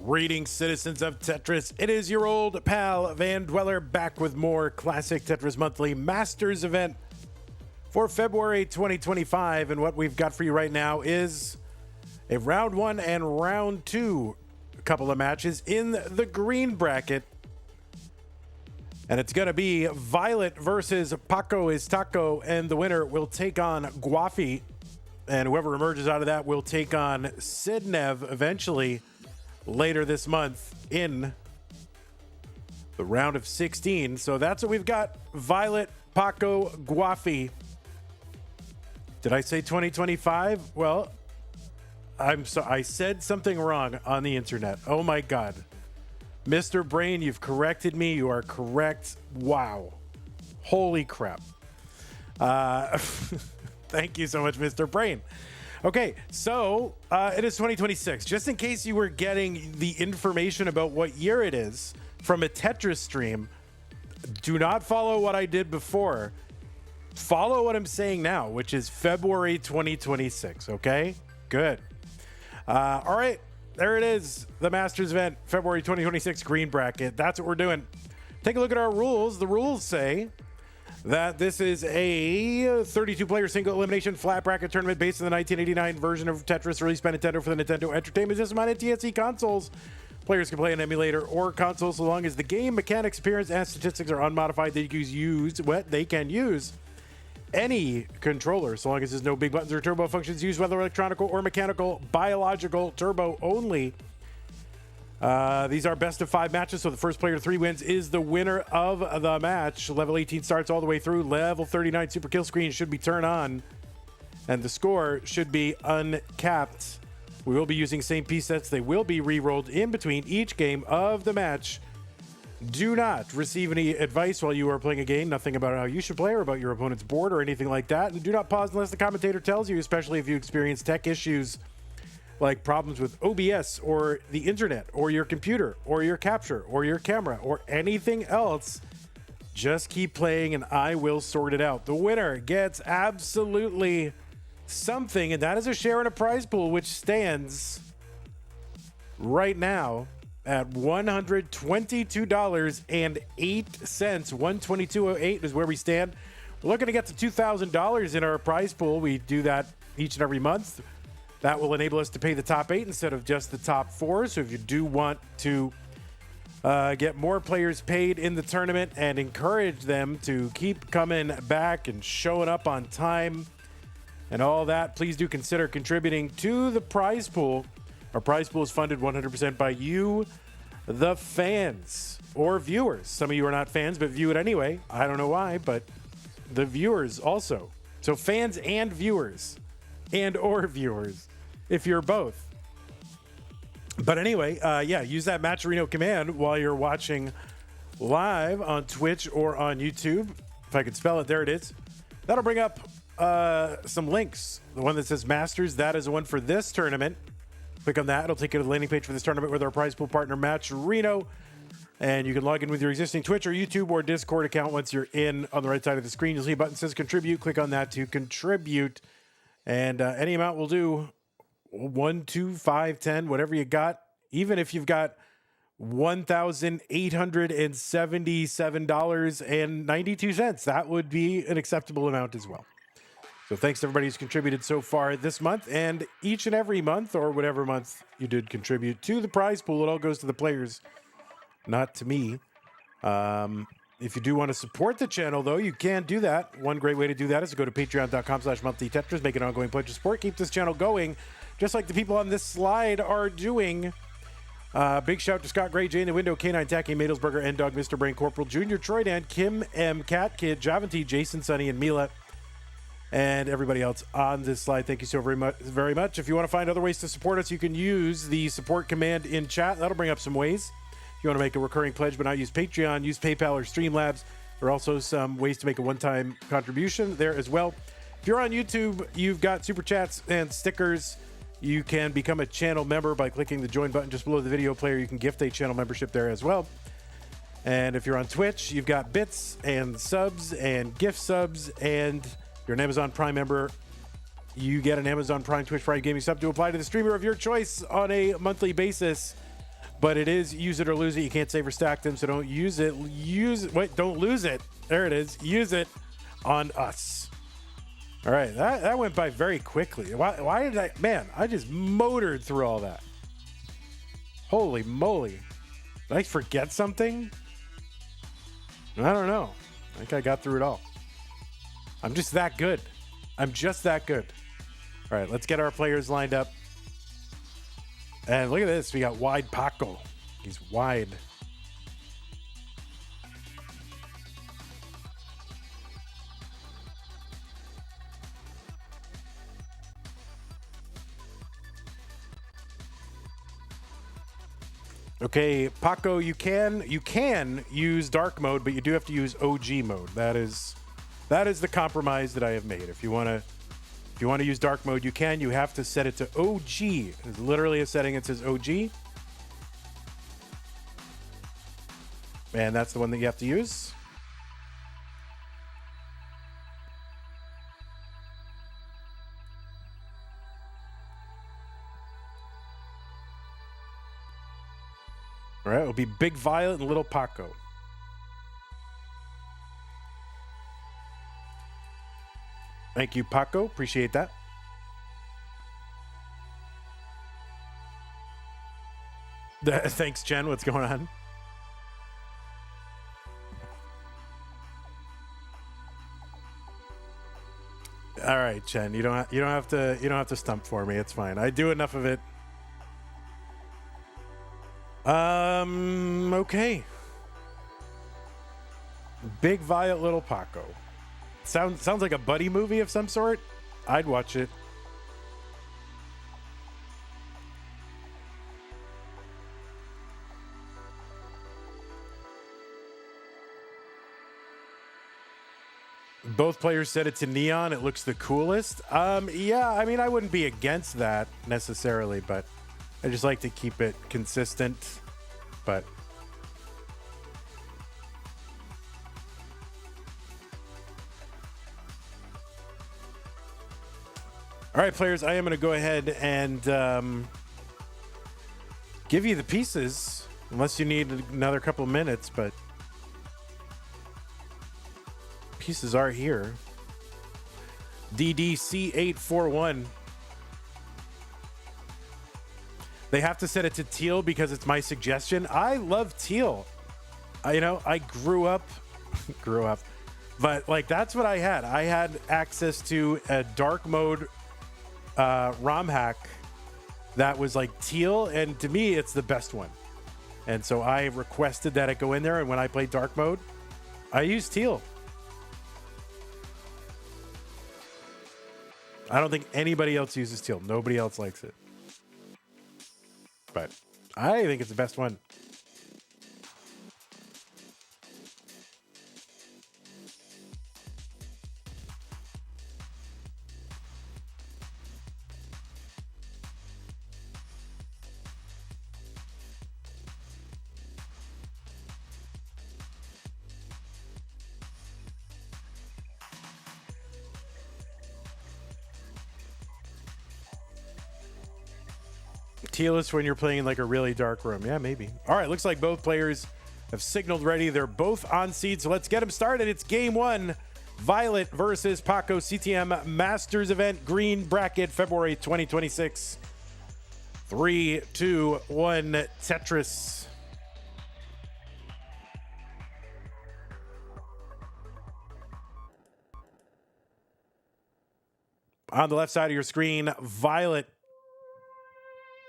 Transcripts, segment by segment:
Greetings, citizens of Tetris. It is your old pal, Van Dweller, back with more classic Tetris Monthly Masters event for February 2025. And what we've got for you right now is a round one and round two couple of matches in the green bracket. And it's going to be Violet versus Paco is Taco, and the winner will take on Guafi. And whoever emerges out of that will take on Sidnev eventually later this month in the round of 16. So that's what we've got. Violet, Paco, Guafi. Did I say 2025? Well, I said something wrong on the internet. Oh my God. Mr. Brain, you've corrected me. You are correct. Wow. Holy crap. Thank you so much, Mr. Brain. Okay, so it is 2026. Just in case you were getting the information about what year it is from a Tetris stream, do not follow what I did before. Follow what I'm saying now, which is February 2026, okay? Good. All right, there it is. The Masters event, February 2026 green bracket. That's what we're doing. Take a look at our rules. The rules say that this is a 32-player single elimination flat bracket tournament based on the 1989 version of Tetris released by Nintendo for the Nintendo Entertainment System on NTSC consoles. Players can play an emulator or console so long as the game mechanics, appearance, and statistics are unmodified. They can use any controller so long as there's no big buttons or turbo functions used, whether electronic or mechanical, biological, turbo only. These are best of 5 matches, so the first player to 3 wins is the winner of the match. Level 18 starts all the way through. Level 39 super kill screen should be turned on, and the score should be uncapped. We will be using same piece sets. They will be re-rolled in between each game of the match. Do not receive any advice while you are playing a game, nothing about how you should play or about your opponent's board or anything like that. And do not pause unless the commentator tells you, especially if you experience tech issues like problems with OBS or the internet or your computer or your capture or your camera or anything else. Just keep playing and I will sort it out. The winner gets absolutely something, and that is a share in a prize pool, which stands right now at $122.08. $122.08 is where we stand. We're looking to get to $2,000 in our prize pool. We do that each and every month. That will enable us to pay the top 8 instead of just the top 4. So if you do want to get more players paid in the tournament and encourage them to keep coming back and showing up on time and all that, please do consider contributing to the prize pool. Our prize pool is funded 100% by you, the fans or viewers. Some of you are not fans, but view it anyway. I don't know why, but the viewers also. So fans and viewers or viewers, if you're both. But anyway, use that Matcherino command while you're watching live on Twitch or on YouTube. If I could spell it, there it is. That'll bring up some links. The one that says Masters, that is the one for this tournament. Click on that. It'll take you to the landing page for this tournament with our prize pool partner, Matcherino. And you can log in with your existing Twitch or YouTube or Discord account. Once you're in, on the right side of the screen, you'll see a button that says Contribute. Click on that to contribute. And any amount will do. 1, 2, 5, 10, whatever you got. Even if you've got $1,877.92, that would be an acceptable amount as well. So thanks to everybody who's contributed so far this month and each and every month, or whatever month you did contribute to the prize pool. It all goes to the players, not to me. If you do want to support the channel, though, you can do that. One great way to do that is to go to patreon.com/monthlytetris, make an ongoing pledge of support, keep this channel going, just like the people on this slide are doing. Big shout to Scott Gray, Jane the Window, K9 Tacky, Madelsberger, N Dog, Mr. Brain, Corporal Junior, Troy Dan, Kim M, Cat Kid, Javanti, Jason, Sunny, and Mila, and everybody else on this slide. Thank you so very much. If you want to find other ways to support us, you can use the support command in chat. That'll bring up some ways. If you want to make a recurring pledge but not use Patreon, use PayPal or Streamlabs. There are also some ways to make a one-time contribution there as well. If you're on YouTube, you've got super chats and stickers. You can become a channel member by clicking the join button just below the video player. You can gift a channel membership there as well. And if you're on Twitch, you've got bits and subs and gift subs, and you're an Amazon Prime member. You get an Amazon Prime Twitch Prime Gaming sub to apply to the streamer of your choice on a monthly basis. but it is use it or lose it. You can't save or stack them, so don't use it. Wait, don't lose it. There it is. Use it on us. All right, that went by very quickly. Why did I? Man, I just motored through all that. Holy moly! Did I forget something? I don't know. I think I got through it all. I'm just that good. I'm just that good. All right, let's get our players lined up. And look at this. We got wide Paco. He's wide. Okay, Paco, you can use dark mode, but you do have to use OG mode. That is the compromise that I have made. If you want to use dark mode, you can. You have to set it to OG. There's literally a setting that says OG. And that's the one that you have to use. All right, it'll be Big Violet and Little Paco. Thank you, Paco. Appreciate that. Thanks, Jen. What's going on? All right, Jen. You don't have to stump for me. It's fine. I do enough of it. Okay. Big Violet, Little Paco. Sounds like a buddy movie of some sort. I'd watch it. Both players set it to neon. It looks the coolest. Yeah, I mean, I wouldn't be against that necessarily, but I just like to keep it consistent. But all right, players, I am going to go ahead and give you the pieces, unless you need another couple minutes, but pieces are here. DDC841. They have to set it to teal because it's my suggestion. I love teal. I grew up, but like that's what I had. I had access to a dark mode ROM hack that was like teal, and to me, it's the best one. And so I requested that it go in there, and when I played dark mode, I used teal. I don't think anybody else uses teal. Nobody else likes it. But I think it's the best one. Teal is when you're playing in like a really dark room. Yeah, maybe. All right, looks like both players have signaled ready. They're both on seed, so let's get them started. It's game one. Violet versus Paco, CTM Masters event, green bracket, February 2026. 3, 2, 1, Tetris. On the left side of your screen, Violet.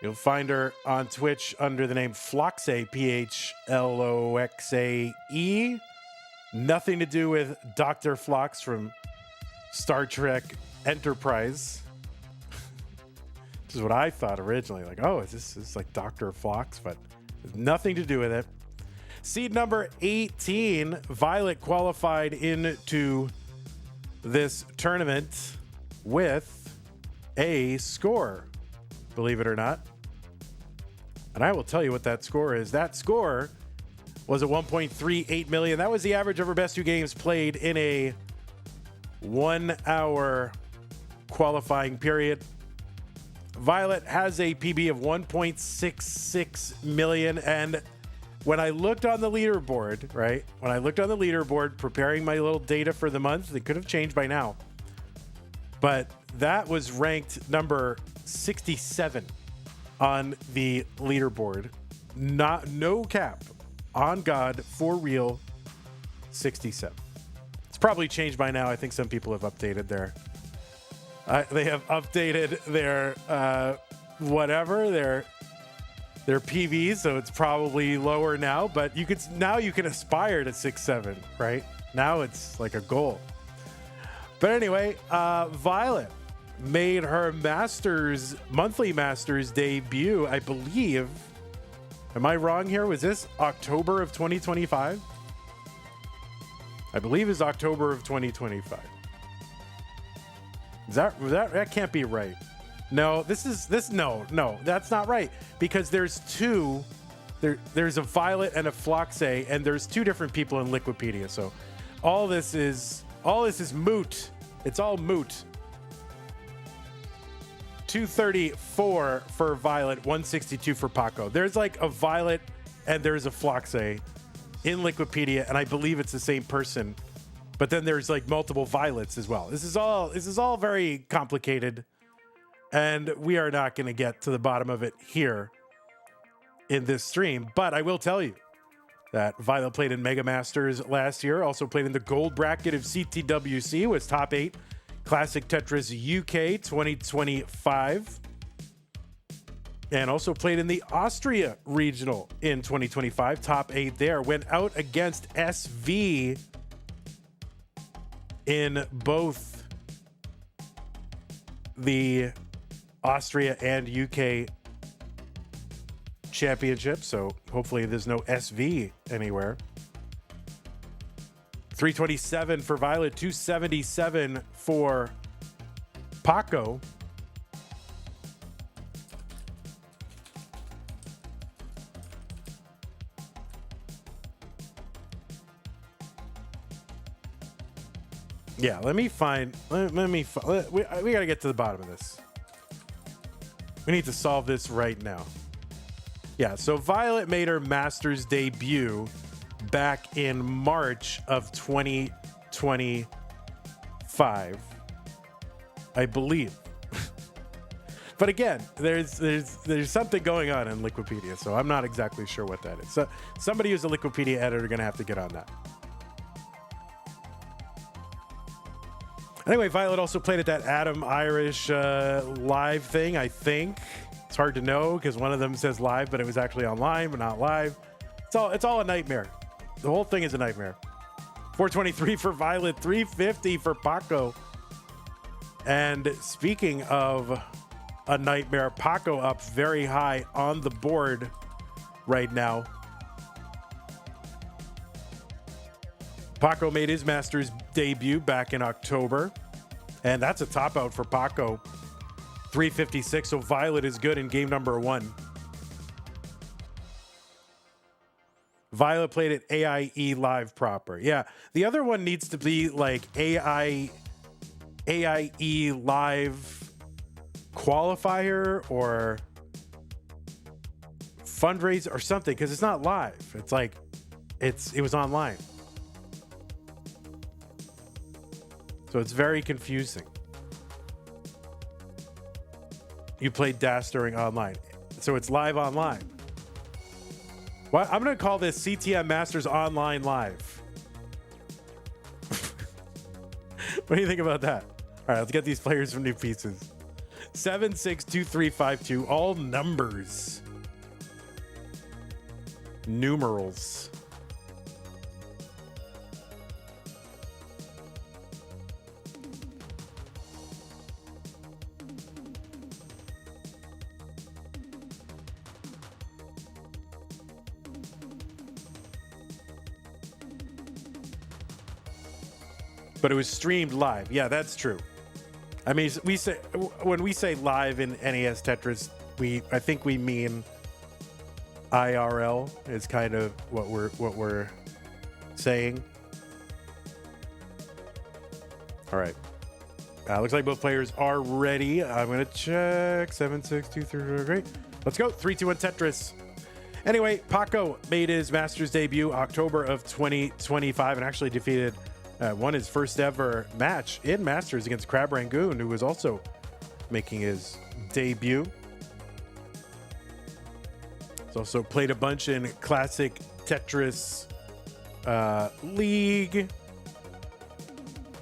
You'll find her on Twitch under the name Phloxe, Phloxe. Nothing to do with Dr. Phlox from Star Trek Enterprise. This is what I thought originally. Like, oh, this is like Dr. Phlox, but nothing to do with it. Seed number 18, Violet qualified into this tournament with a score, believe it or not. And I will tell you what that score is. That score was a 1.38 million. That was the average of her best two games played in a 1 hour qualifying period. Violet has a PB of 1.66 million. And when I looked on the leaderboard, right? When I looked on the leaderboard, preparing my little data for the month, it could have changed by now. But that was ranked number 67 on the leaderboard. No cap. On God, for real, 67. It's probably changed by now. I think some people have updated they have updated their whatever, their PVs, so it's probably lower now, but you can aspire to 6-7, right? Now it's like a goal. But anyway, Violet made her monthly Masters debut, I believe. Am I wrong here? Was this October of 2025? I believe it's October of 2025. That can't be right. No, no, that's not right, because there's two. There's a Violet and a Floxay, and there's two different people in Liquipedia. So all this is moot. It's all moot. 234 for Violet, 162 for Paco. There's like a Violet and there's a Floxay in Liquipedia, and I believe it's the same person. But then there's like multiple Violets as well. This is all very complicated, and we are not going to get to the bottom of it here in this stream. But I will tell you that Violet played in Mega Masters last year, also played in the gold bracket of CTWC, was top 8 Classic Tetris UK 2025, and also played in the Austria Regional in 2025, top 8 there. Went out against SV in both the Austria and UK championships, so hopefully there's no SV anywhere. 327 for Violet, 277 for Paco. Yeah, let me find. We got to get to the bottom of this. We need to solve this right now. Yeah, so Violet made her Masters debut back in March of 2025, I believe. But again, there's something going on in Liquipedia, so I'm not exactly sure what that is. So somebody who's a Liquipedia editor going to have to get on that. Anyway, Violet also played at that Adam Irish live thing, I think. It's hard to know because one of them says live, but it was actually online, but not live. It's all a nightmare. The whole thing is a nightmare. 423 for Violet, 350 for Paco. And speaking of a nightmare, Paco up very high on the board right now. Paco made his Masters debut back in October, and that's a top out for Paco. 356, so Violet is good in game number 1. Violet played at AIE Live proper. Yeah, the other one needs to be like AIE Live qualifier or fundraiser or something, because it's not live. It's like it was online. So it's very confusing. You played DAS during online. So it's live online. Well, I'm going to call this CTM Masters Online Live. What do you think about that? All right, let's get these players from new pieces. 762352, all numbers. Numerals. But it was streamed live. Yeah, that's true. I mean, when we say live in NES Tetris, I think we mean IRL is kind of what we're saying. All right. Looks like both players are ready. I'm going to check. 7, 6, 2, 3. Great. Let's go. 3, 2, 1 Tetris. Anyway, Paco made his Masters debut October of 2025 and actually won his first ever match in Masters against Crab Rangoon, who was also making his debut. He's also played a bunch in Classic Tetris League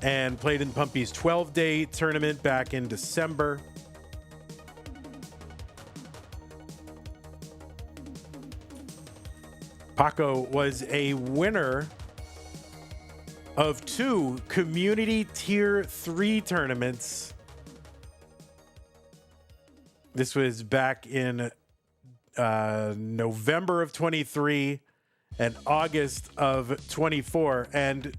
and played in Pumpy's 12-day tournament back in December. Paco was a winner of 2 community tier 3 tournaments. This was back in November of 23 and August of 24. And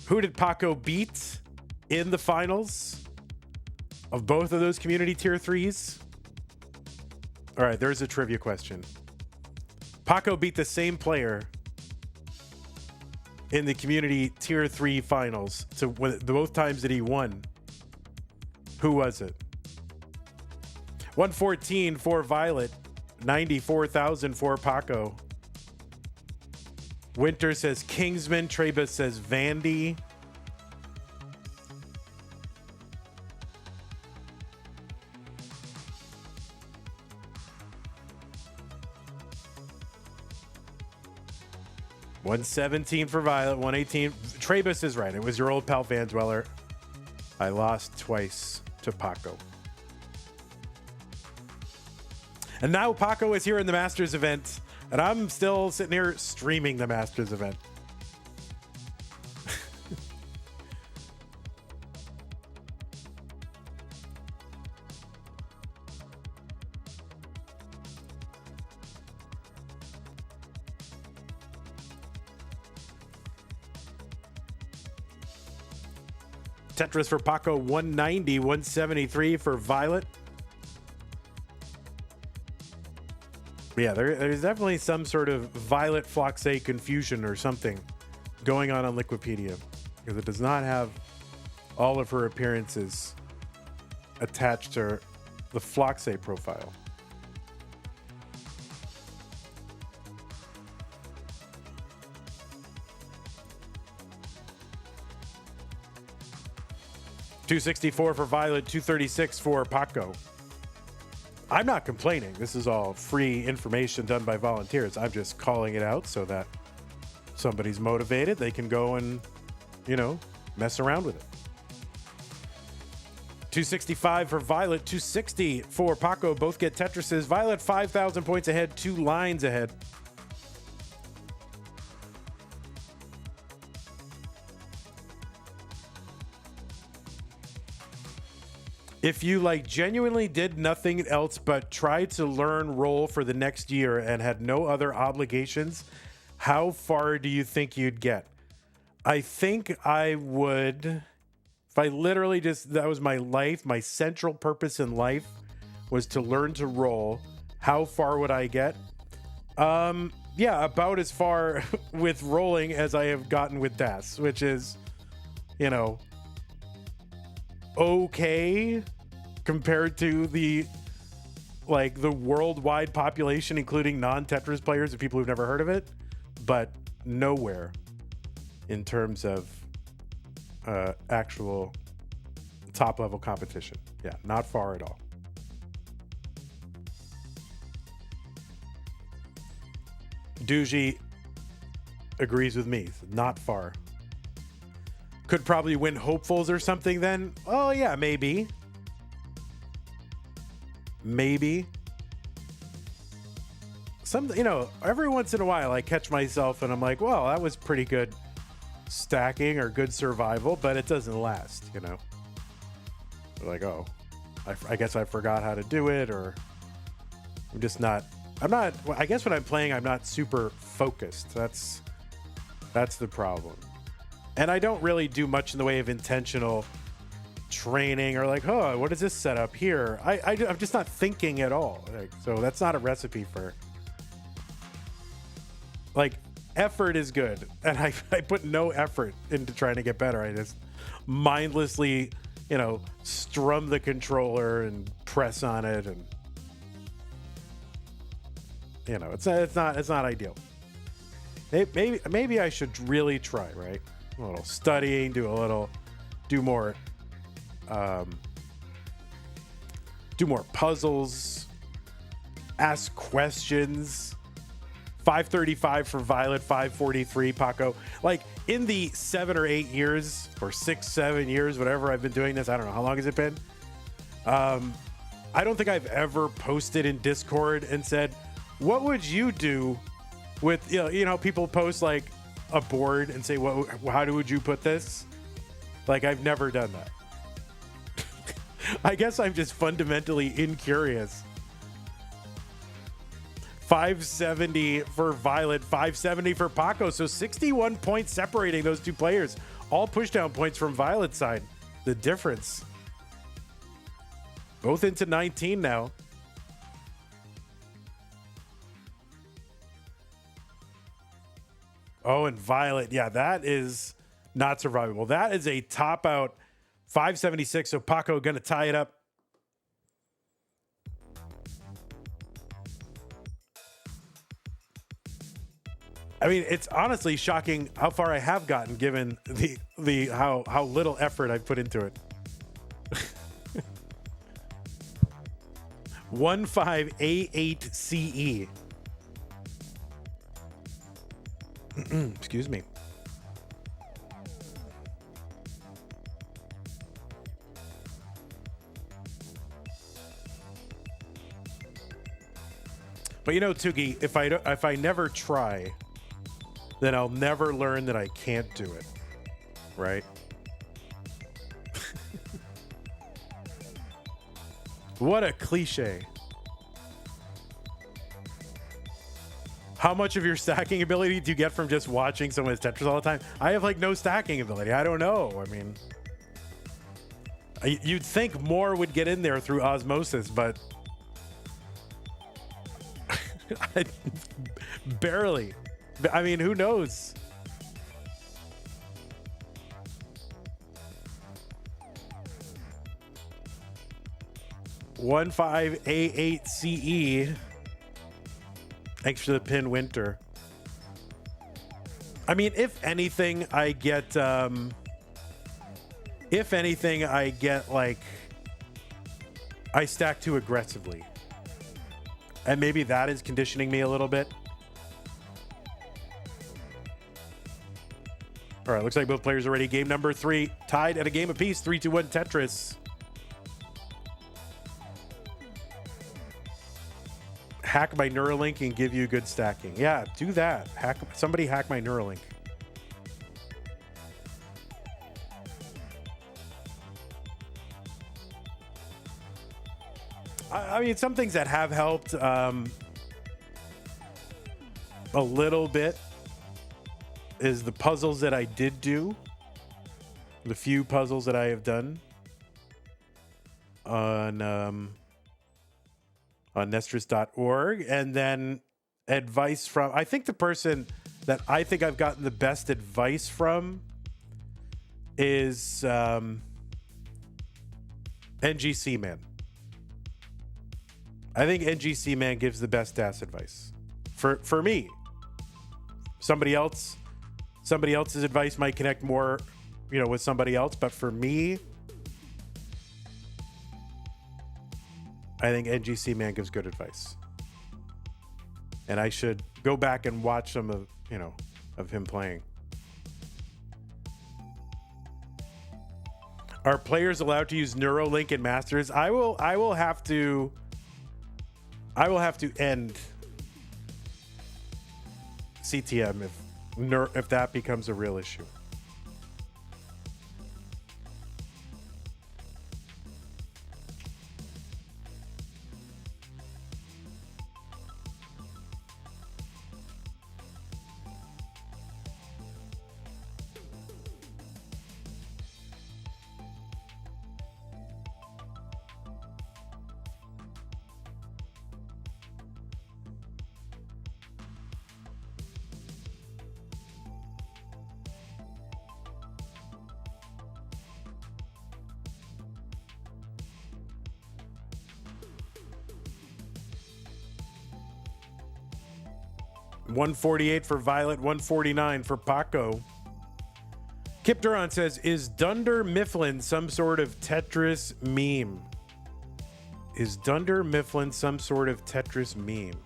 who did Paco beat in the finals of both of those community tier 3s? All right, there's a trivia question. Paco beat the same player in the community tier 3 finals. So both times that he won, who was it? 114 for Violet, 94,000 for Paco. Winter says Kingsman. Trebus says Vandy. $117 for Violet, 118. Trebus is right. It was your old pal Van Dweller. I lost twice to Paco. And now Paco is here in the Masters event, and I'm still sitting here streaming the Masters event. Tetris for Paco, 190, 173 for Violet. Yeah, there's definitely some sort of Violet Floxay confusion or something going on Liquipedia, because it does not have all of her appearances attached to the Floxay profile. $264 for Violet, $236 for Paco. I'm not complaining. This is all free information done by volunteers. I'm just calling it out so that somebody's motivated. They can go and, mess around with it. $265 for Violet, $260 for Paco. Both get Tetrises. Violet 5,000 points ahead, 2 lines ahead. If you genuinely did nothing else but tried to learn roll for the next year and had no other obligations, how far do you think you'd get? I think I would, if I literally that was my life, my central purpose in life was to learn to roll, how far would I get? Yeah, about as far with rolling as I have gotten with DAS, which is, okay compared to the worldwide population, including non-Tetris players and people who've never heard of it, but nowhere in terms of actual top level competition. Yeah, not far at all. Doogie agrees with me. Not far. Could probably win hopefuls or something then. Oh yeah, maybe. Maybe. Every once in a while I catch myself and I'm like, well, that was pretty good stacking or good survival, but it doesn't last, Like, oh, I guess I forgot how to do it, or I guess when I'm playing, I'm not super focused. That's the problem. And I don't really do much in the way of intentional training or what is this setup here? I'm just not thinking at all. So that's not a recipe for effort is good. And I put no effort into trying to get better. I just mindlessly strum the controller and press on it, and it's not ideal. Maybe I should really try, right? A little studying, do more puzzles, ask questions. 535 for Violet, 543 Paco. Like in the 7 or 8 years, or 6, 7 years, whatever I've been doing this, I don't know how long has it been. I don't think I've ever posted in Discord and said, "What would you do with people post like a board and say, how would you put this?" Like I've never done that. I guess I'm just fundamentally incurious. 570 for Violet, 570 for Paco. So 61 points separating those two players. All pushdown points from Violet's side. The difference. Both into 19 now. Oh, and Violet. Yeah, that is not survivable. That is a top out 576. So Paco going to tie it up. I mean, it's honestly shocking how far I have gotten given the how little effort I've put into it. 15A8CE. Excuse me. But Tugi, if I never try, then I'll never learn that I can't do it, right? What a cliche. How much of your stacking ability do you get from just watching someone's Tetris all the time? I have like no stacking ability. I don't know. I mean, you'd think more would get in there through osmosis, but barely. I mean, who knows? (15A8CE). Thanks for the pin, Winter. I mean, if anything, I get like, I stack too aggressively. And maybe that is conditioning me a little bit. All right, looks like both players are ready. Game number 3, tied at a game apiece. 3-2-1 Tetris. Hack my Neuralink and give you good stacking. Yeah, do that. Somebody hack my Neuralink. I mean, some things that have helped a little bit is the puzzles that I did do. The few puzzles that I have done on Nestris.org, and then advice from, I think the person that I think I've gotten the best advice from is NGC Man. I think NGC Man gives the best DAS advice for me. Somebody else's advice might connect more, with somebody else, but for me, I think NGC Man gives good advice. And I should go back and watch some of him playing. Are players allowed to use Neuralink in Masters? I will have to end CTM if that becomes a real issue. 148 for Violet, 149 for Paco. Kip Duran says, is Dunder Mifflin some sort of Tetris meme? Is Dunder Mifflin some sort of Tetris meme?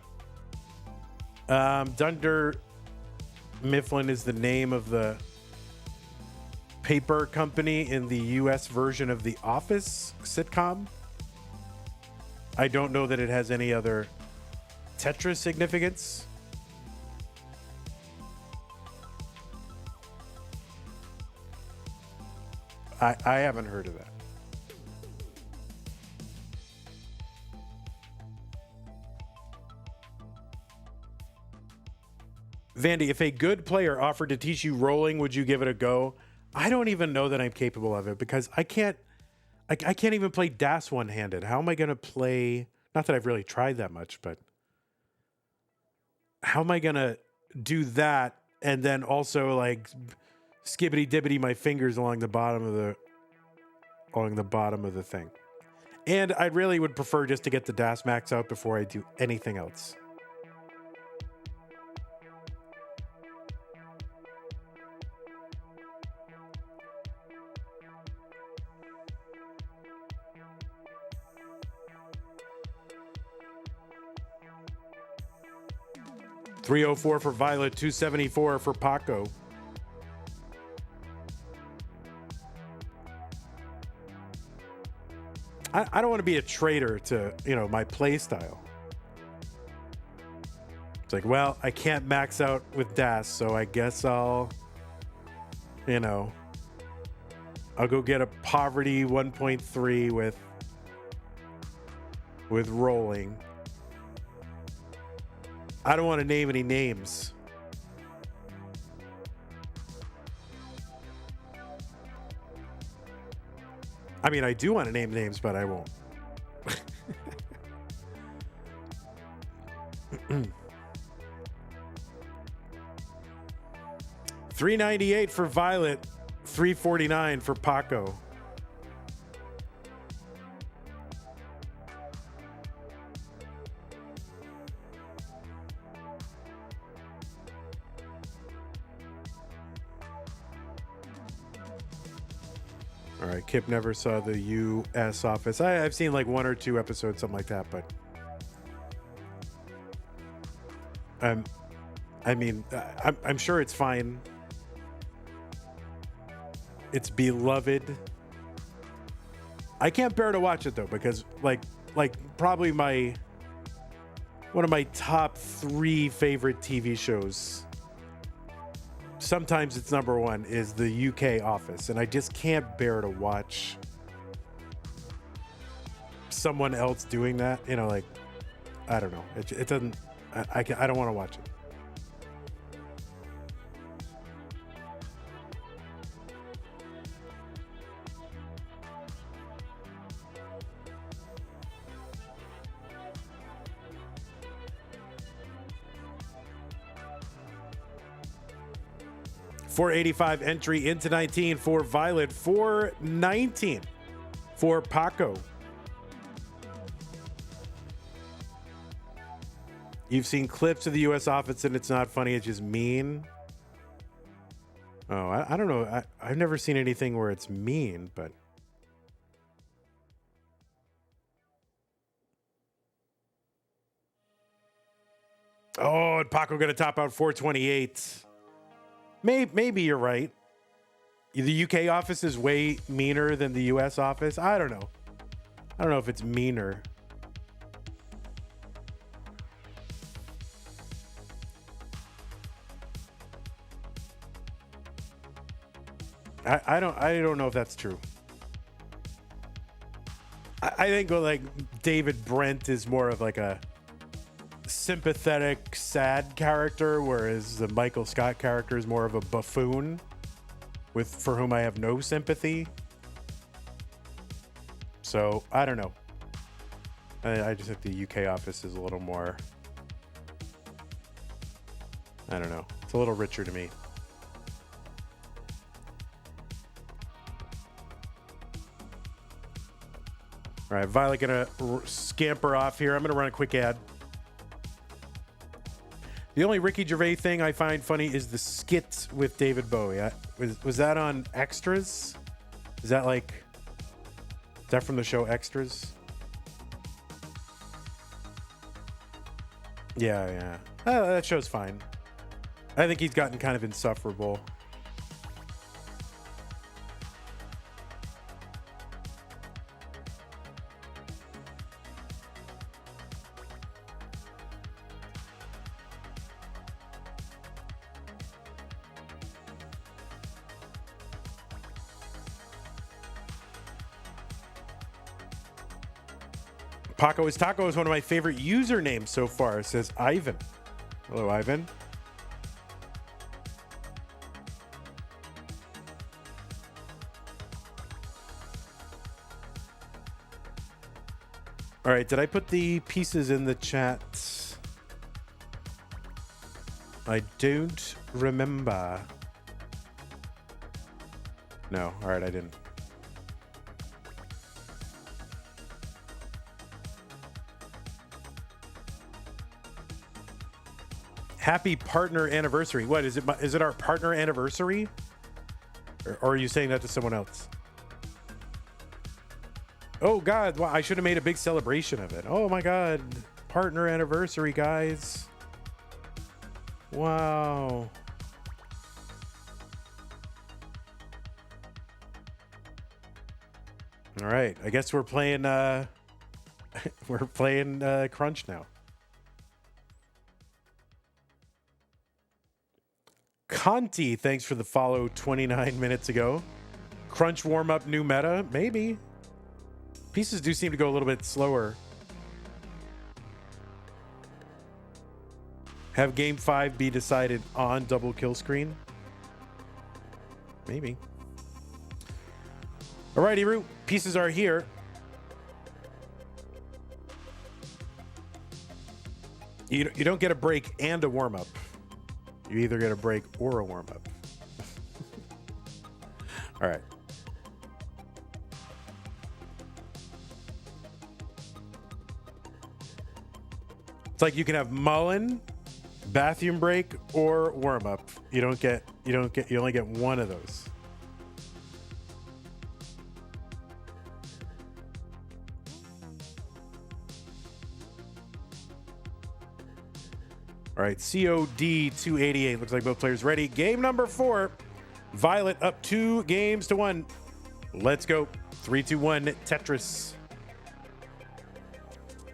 Dunder Mifflin is the name of the paper company in the US version of The Office sitcom. I don't know that it has any other Tetris significance. I haven't heard of that. Vandy, if a good player offered to teach you rolling, would you give it a go? I don't even know that I'm capable of it because I can't even play DAS one-handed. How am I going to play? Not that I've really tried that much, but how am I going to do that and then also like skibbity dibbity my fingers along the bottom of the thing? And I really would prefer just to get the DAS max out before I do anything else. $304 for Violet, $274 for Paco. I don't want to be a traitor to, my play style. It's like, well, I can't max out with DAS, so I guess I'll go get a poverty 1.3 with rolling. I don't want to name any names. I mean, I do want to name names, but I won't. $398 for Violet, $349 for Paco. All right, Kip never saw the U.S. Office. I've seen like 1 or 2 episodes, something like that, but I'm sure it's fine. It's beloved. I can't bear to watch it though because like probably one of my top 3 favorite TV shows. Sometimes it's number 1 is the UK Office, and I just can't bear to watch someone else doing that. I don't know. It doesn't. I don't want to watch it. $485 entry into 19 for Violet. $419 for Paco. You've seen clips of the U.S. Office and it's not funny, it's just mean. Oh, I don't know. I've never seen anything where it's mean, but. Oh, and Paco going to top out 428. Maybe you're right. The UK office is way meaner than the US office. I don't know. I don't know if it's meaner. I don't know if that's true. I think like David Brent is more of like a sympathetic, sad character, whereas the Michael Scott character is more of a buffoon for whom I have no sympathy. So I don't know. I just think the UK office is a little more, I don't know. It's a little richer to me. All right, Violet gonna scamper off here. I'm gonna run a quick ad. The only Ricky Gervais thing I find funny is the skit with David Bowie. Was that on Extras? Is that from the show Extras? Yeah. That show's fine. I think he's gotten kind of insufferable. Paco is Taco is one of my favorite usernames so far, says Ivan. Hello, Ivan. All right, did I put the pieces in the chat? I don't remember. No, all right, I didn't. Happy partner anniversary. What is it? Is it our partner anniversary? Or are you saying that to someone else? Oh God, well, I should have made a big celebration of it. Oh my God, partner anniversary, guys. Wow. All right, I guess we're playing Crunch now. Conti, thanks for the follow 29 minutes ago. Crunch warm-up new meta? Maybe. Pieces do seem to go a little bit slower. Have game 5 be decided on double kill screen? Maybe. Alrighty, Root. Pieces are here. You don't get a break and a warm-up. You either get a break or a warm-up. All right. It's like you can have Mullen, bathroom break, or warm-up. You only get one of those. All right, COD 288. Looks like both players ready. Game number 4. Violet up 2-1. Let's go. 3, 2, 1. Tetris.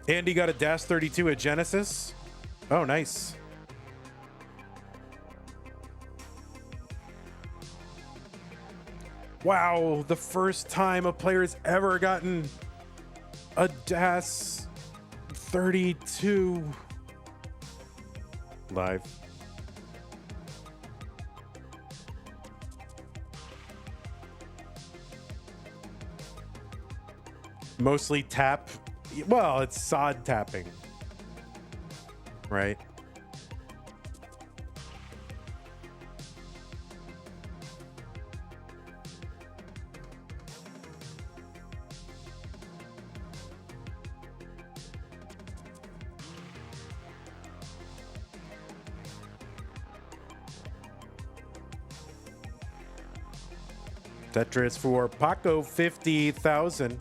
Andy got a Dash 32 at Genesis. Oh, nice. Wow, the first time a player's ever gotten a Dash 32 live. Mostly tap. Well, it's sod tapping, right? Tetris for Paco, 50,000.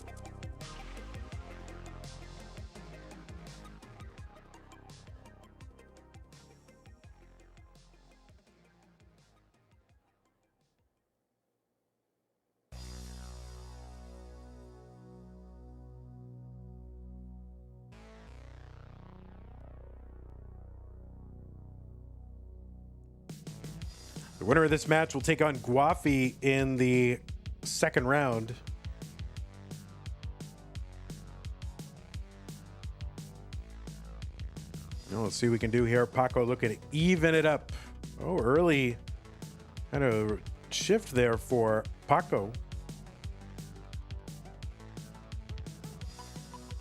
The winner of this match will take on Guafi in the second round. Now let's see what we can do here. Paco looking to even it up. Oh, early kind of shift there for Paco.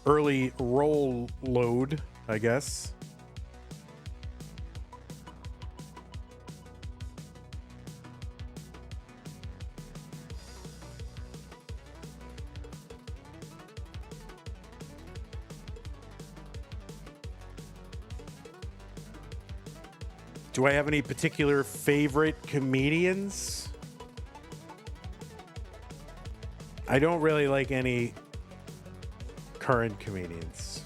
Early roll load, I guess. Do I have any particular favorite comedians? I don't really like any current comedians.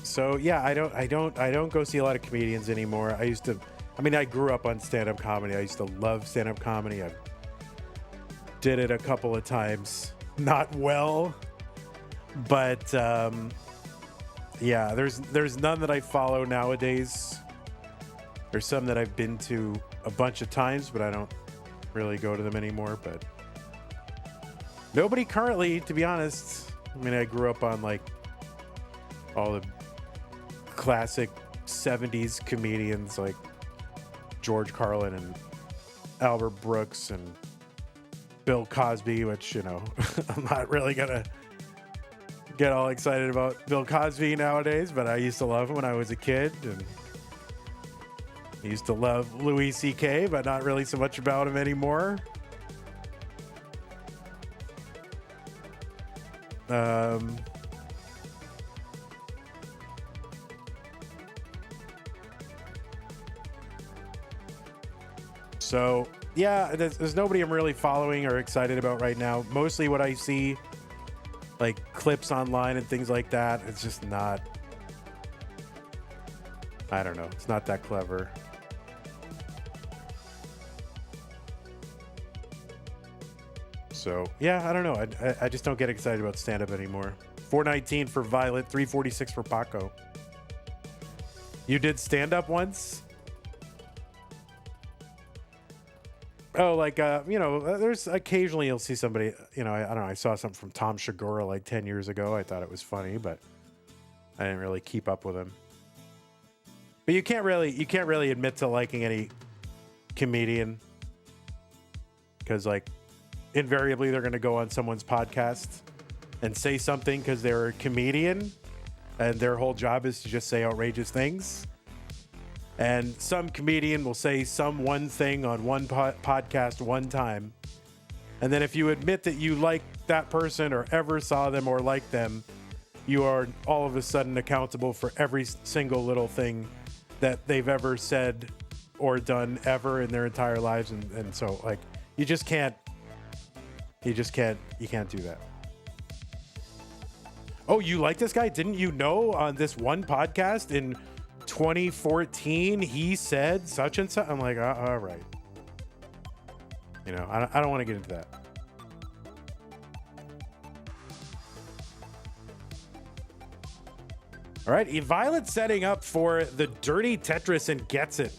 So yeah, I don't go see a lot of comedians anymore. I mean, I grew up on stand-up comedy. I used to love stand-up comedy. I did it a couple of times, not well, but yeah, there's none that I follow nowadays. There's some that I've been to a bunch of times, but I don't really go to them anymore. But nobody currently, to be honest. I mean, I grew up on like all the classic 70s comedians like George Carlin and Albert Brooks and Bill Cosby, which, you know, I'm not really gonna get all excited about Bill Cosby nowadays, but I used to love him when I was a kid, and I used to love Louis C.K., but not really so much about him anymore. So yeah, there's nobody I'm really following or excited about right now. Mostly what I see, like clips online and things like that, it's just not, I don't know, it's not that clever. So yeah, I don't know. I just don't get excited about stand-up anymore. 419 for Violet, 346 for Paco. You did stand-up once? Oh, like, you know, there's occasionally you'll see somebody, you know, I don't know, I saw something from Tom Segura like 10 years ago. I thought it was funny, but I didn't really keep up with him. But you can't really admit to liking any comedian, because like invariably they're going to go on someone's podcast and say something because they're a comedian and their whole job is to just say outrageous things. And some comedian will say some one thing on one podcast one time. And then if you admit that you like that person or ever saw them or liked them, you are all of a sudden accountable for every single little thing that they've ever said or done ever in their entire lives. And so like, you can't do that. Oh, you like this guy? Didn't you know on this one podcast in 2014 he said such and such? I'm like, all right. You know, I don't want to get into that. All right, Violet setting up for the dirty Tetris and gets it.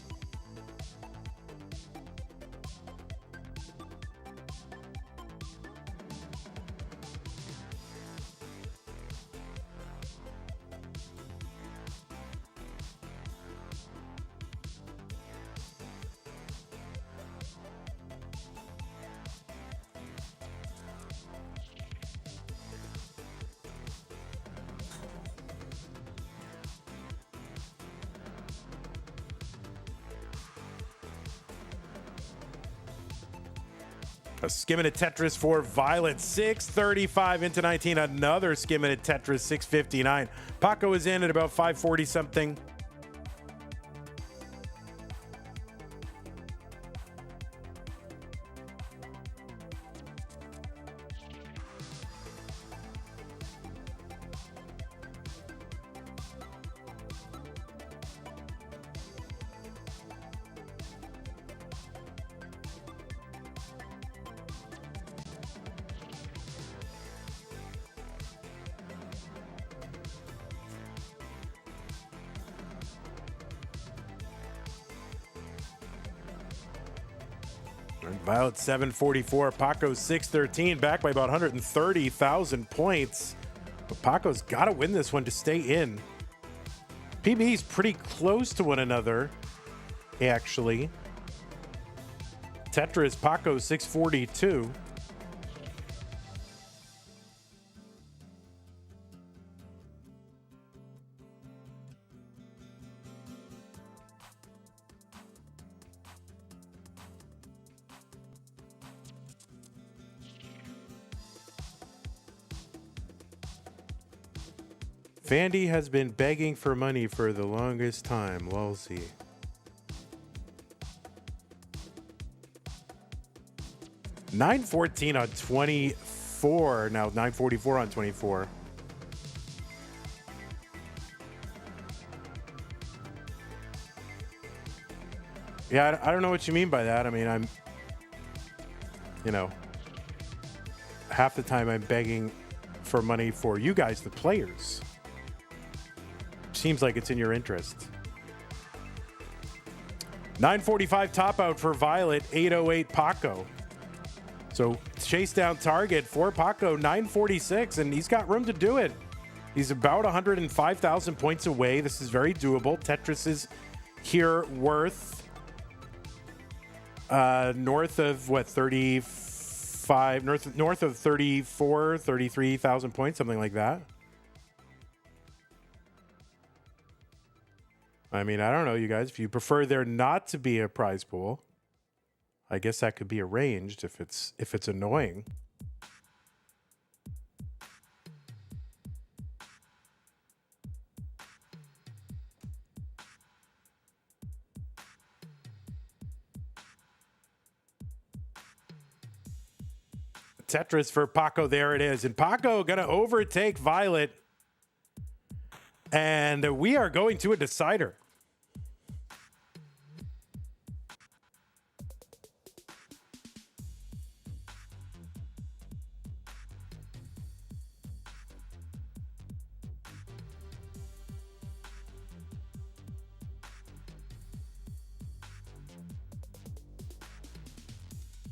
A skim-minute Tetris for Violet, 6:35 into 19. Another skim-minute Tetris, 6:59. Paco is in at about 5:40 something. Violet 744, Paco 613, back by about 130,000 points. But Paco's got to win this one to stay in. PB's pretty close to one another, actually. Tetris, Paco 642. Fandy has been begging for money for the longest time. Lulzy. $9.14 on 24. Now $9.44 on 24. Yeah, I don't know what you mean by that. I mean, I'm, you know, half the time I'm begging for money for you guys, the players. Seems like it's in your interest. 945 top out for Violet, 808 Paco. So chase down target for Paco, 946, and he's got room to do it. He's about 105,000 points away. This is very doable. Tetris is here worth north of what, 35, north of 34, 33,000 points, something like that. I mean, I don't know, you guys. If you prefer there not to be a prize pool, I guess that could be arranged if it's annoying. Tetris for Paco. There it is. And Paco going to overtake Violet. And we are going to a decider.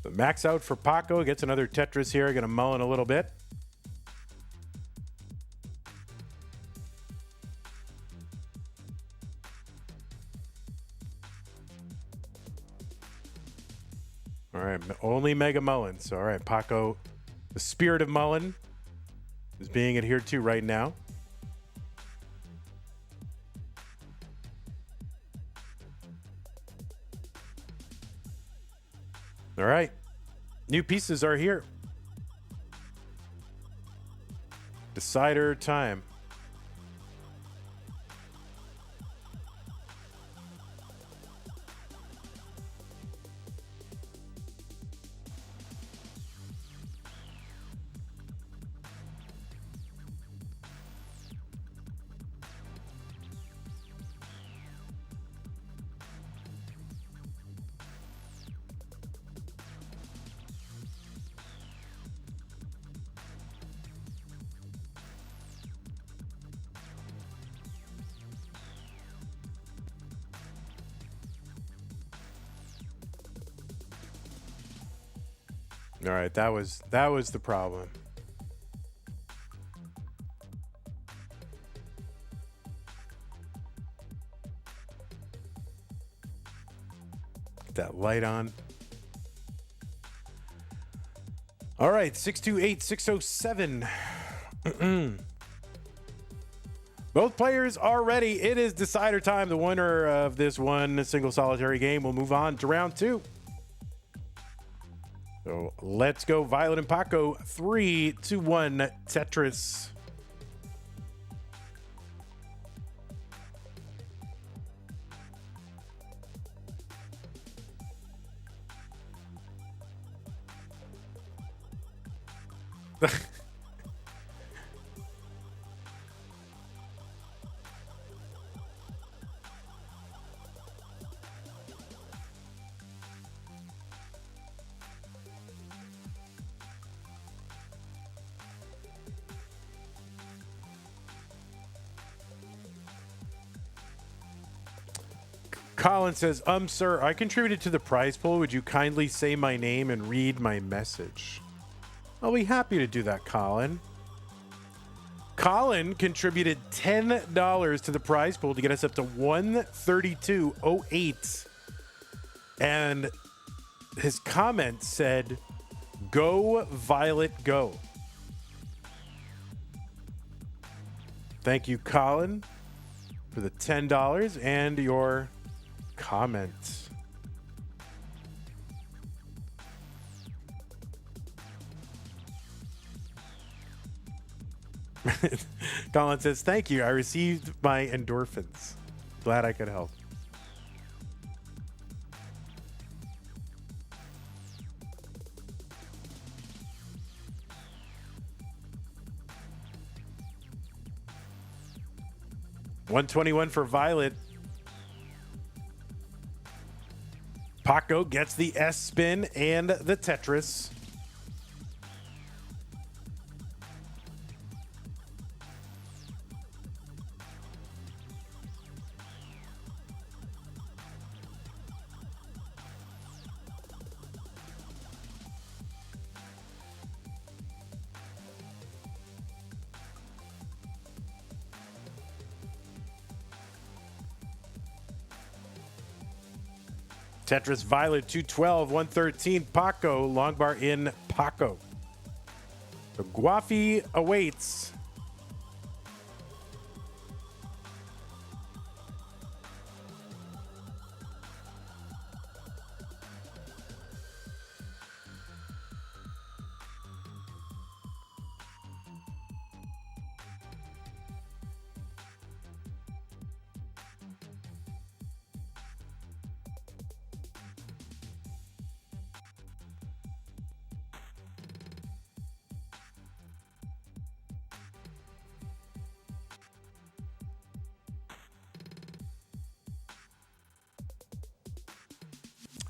The max out for Paco. Gets another Tetris here. Going to mull in a little bit. All right, only Mega Mullins. All right, Paco, the spirit of Mullen is being adhered to right now. All right, new pieces are here. Decider time. All right, that was the problem. Get that light on. All right, 628-607. Both players are ready. It is decider time. The winner of this one single solitary game will move on to round two. So let's go, Violet and Paco. 3, 2, 1, Tetris. Colin says, sir, I contributed to the prize pool. Would you kindly say my name and read my message? I'll be happy to do that, Colin. Colin contributed $10 to the prize pool to get us up to 132.08. And his comment said, go, Violet, go. Thank you, Colin, for the $10 and your comment. Colin says, thank you. I received my endorphins. Glad I could help. $121 for Violet. Paco gets the S spin and the Tetris. Tetris Violet 212, 113 Paco, long bar in Paco. So Guafi awaits.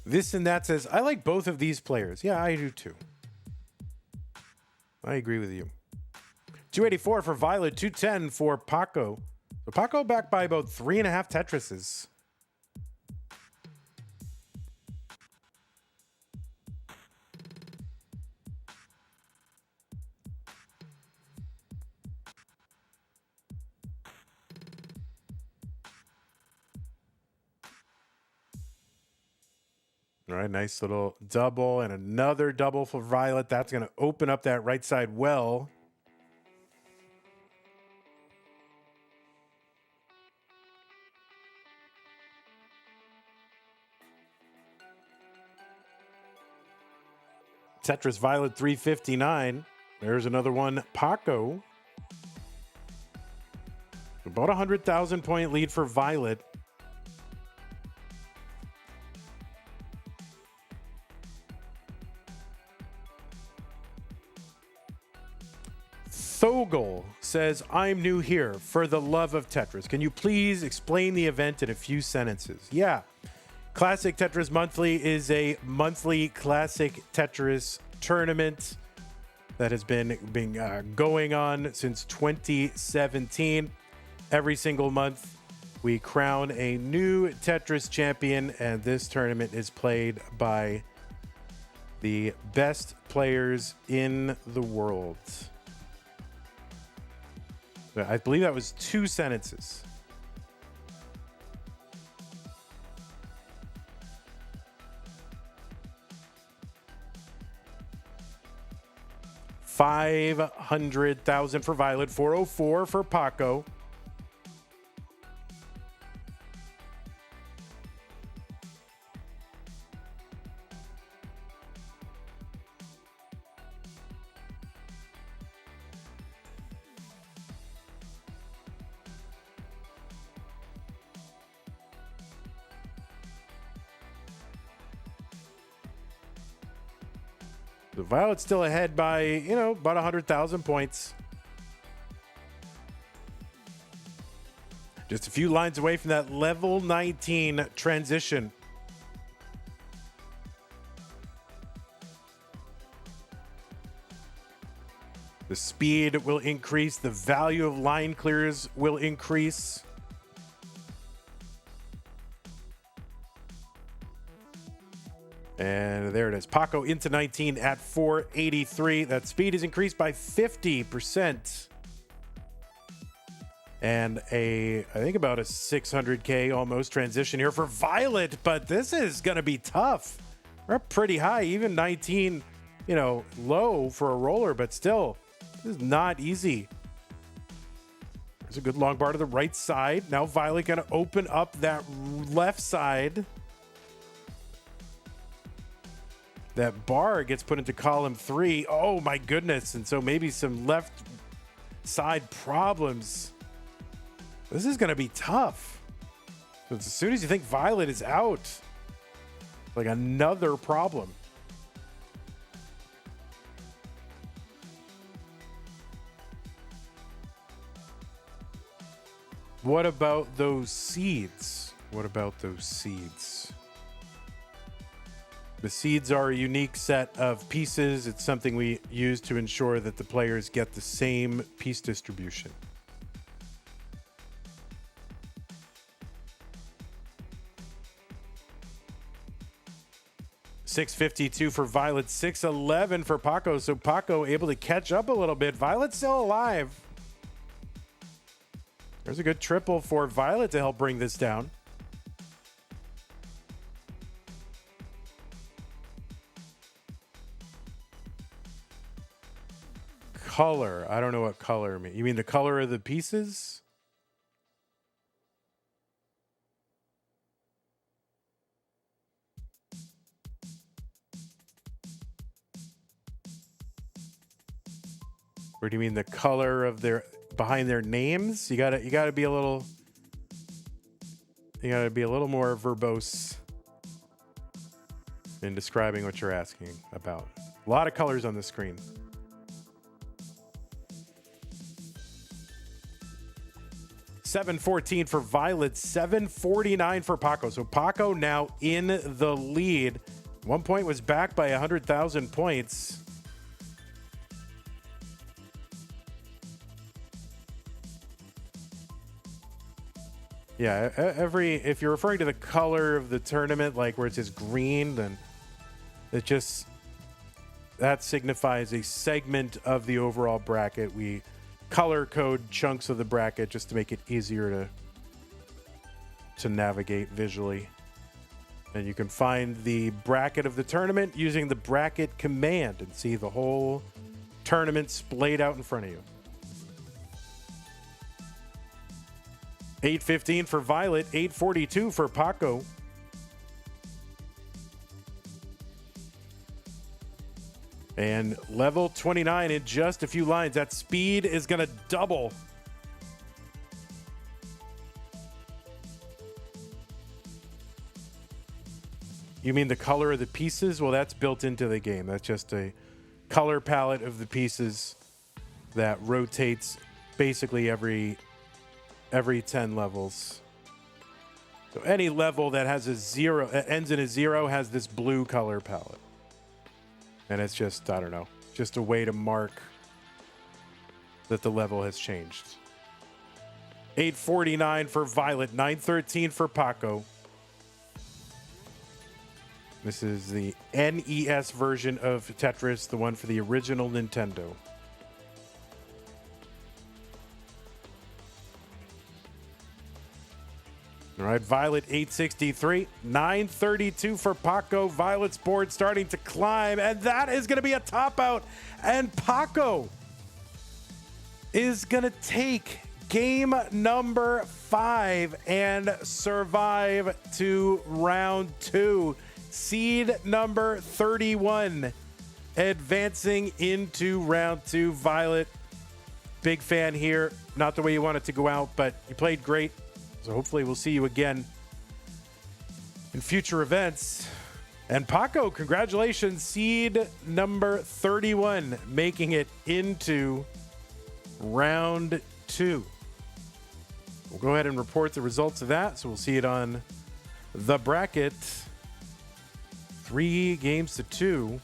This and that says, I like both of these players. Yeah, I do too. I agree with you. 284 for Violet, 210 for Paco. So Paco back by about 3.5 Tetrises. All right, nice little double and another double for Violet. That's going to open up that right side well. Tetris Violet 359. There's another one, Paco. About 100,000 point lead for Violet. Thogel says, I'm new here. For the love of Tetris, can you please explain the event in a few sentences? Yeah. Classic Tetris Monthly is a monthly classic Tetris tournament that has been going on since 2017. Every single month, we crown a new Tetris champion, and this tournament is played by the best players in the world. I believe that was 2 sentences. $500,000 for Violet, 404 for Paco. The Violet's still ahead by, about 100,000 points. Just a few lines away from that level 19 transition. The speed will increase. The value of line clears will increase. And there it is. Paco into 19 at 483. That speed is increased by 50%. And I think about a 600K almost transition here for Violet, but this is going to be tough. We're up pretty high, even 19, low for a roller, but still, this is not easy. There's a good long bar to the right side. Now Violet going to open up that left side. That bar gets put into column 3. Oh my goodness. And so maybe some left side problems. This is going to be tough. So as soon as you think Violet is out, like another problem. What about those seeds? What about those seeds? The seeds are a unique set of pieces. It's something we use to ensure that the players get the same piece distribution. $6.52 for Violet, $6.11 for Paco. So Paco able to catch up a little bit. Violet's still alive. There's a good triple for Violet to help bring this down. Color. I don't know what color means. You mean the color of the pieces? Or do you mean the color of their behind their names? You gotta be a little more verbose in describing what you're asking about. A lot of colors on the screen. $7.14 for Violet, $7.49 for Paco. So Paco now in the lead. 1 point was back by 100,000 points. Yeah, if you're referring to the color of the tournament, like where it says green, then that signifies a segment of the overall bracket. We color code chunks of the bracket just to make it easier to navigate visually. And you can find the bracket of the tournament using the bracket command and see the whole tournament splayed out in front of you. $8.15 for Violet, $8.42 for Paco. And level 29 in just a few lines. That speed is going to double. You mean the color of the pieces? Well, that's built into the game. That's just a color palette of the pieces that rotates basically every 10 levels. So any level that has a zero, ends in a zero, has this blue color palette. And it's just, I don't know, just a way to mark that the level has changed. $8.49 for Violet, $9.13 for Paco. This is the NES version of Tetris, the one for the original Nintendo. All right, Violet 863, 932 for Paco. Violet's board starting to climb, and that is going to be a top out. And Paco is going to take game number 5 and survive to round 2. Seed number 31 advancing into round 2. Violet, big fan here. Not the way you want it to go out, but you played great. So hopefully we'll see you again in future events. And Paco, congratulations, seed number 31, making it into round 2. We'll go ahead and report the results of that. So we'll see it on the bracket. 3 games to 2.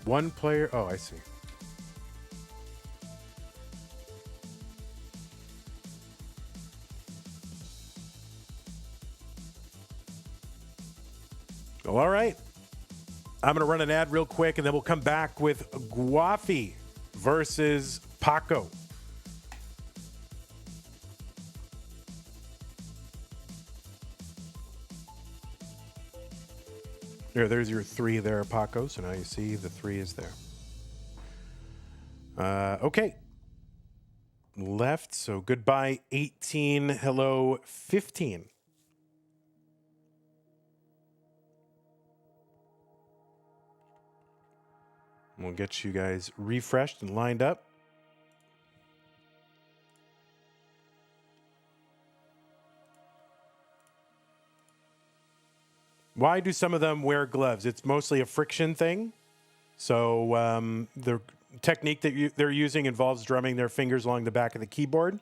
One player. Oh, I see. Well, all right. I'm going to run an ad real quick, and then we'll come back with Guafi versus Paco. There's your 3 there, Paco. So now you see the 3 is there. Okay. Left, so goodbye 18, hello 15. We'll get you guys refreshed and lined up. Why do some of them wear gloves? It's mostly a friction thing. So the technique that they're using involves drumming their fingers along the back of the keyboard.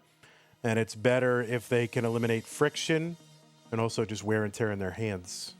And it's better if they can eliminate friction and also just wear and tear in their hands.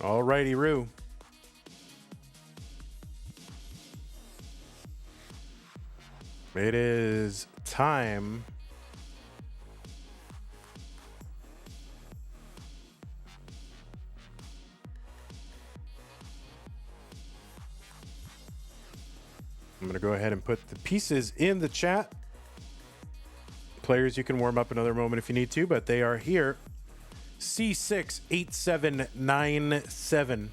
All righty, Roo. It is time. I'm going to go ahead and put the pieces in the chat. Players, you can warm up another moment if you need to, but they are here. C68797.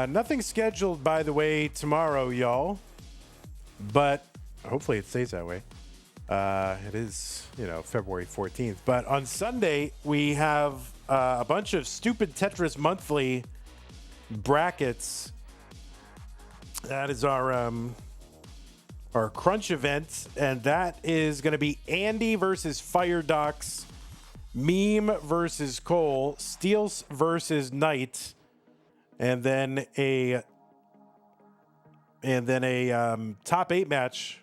Nothing scheduled, by the way, tomorrow, y'all. But hopefully it stays that way. It is, February 14th. But on Sunday, we have a bunch of stupid Tetris monthly brackets. That is our crunch event. And that is going to be Andy versus Firedox, Meme versus Cole, Steels versus Knight. And then a top 8 match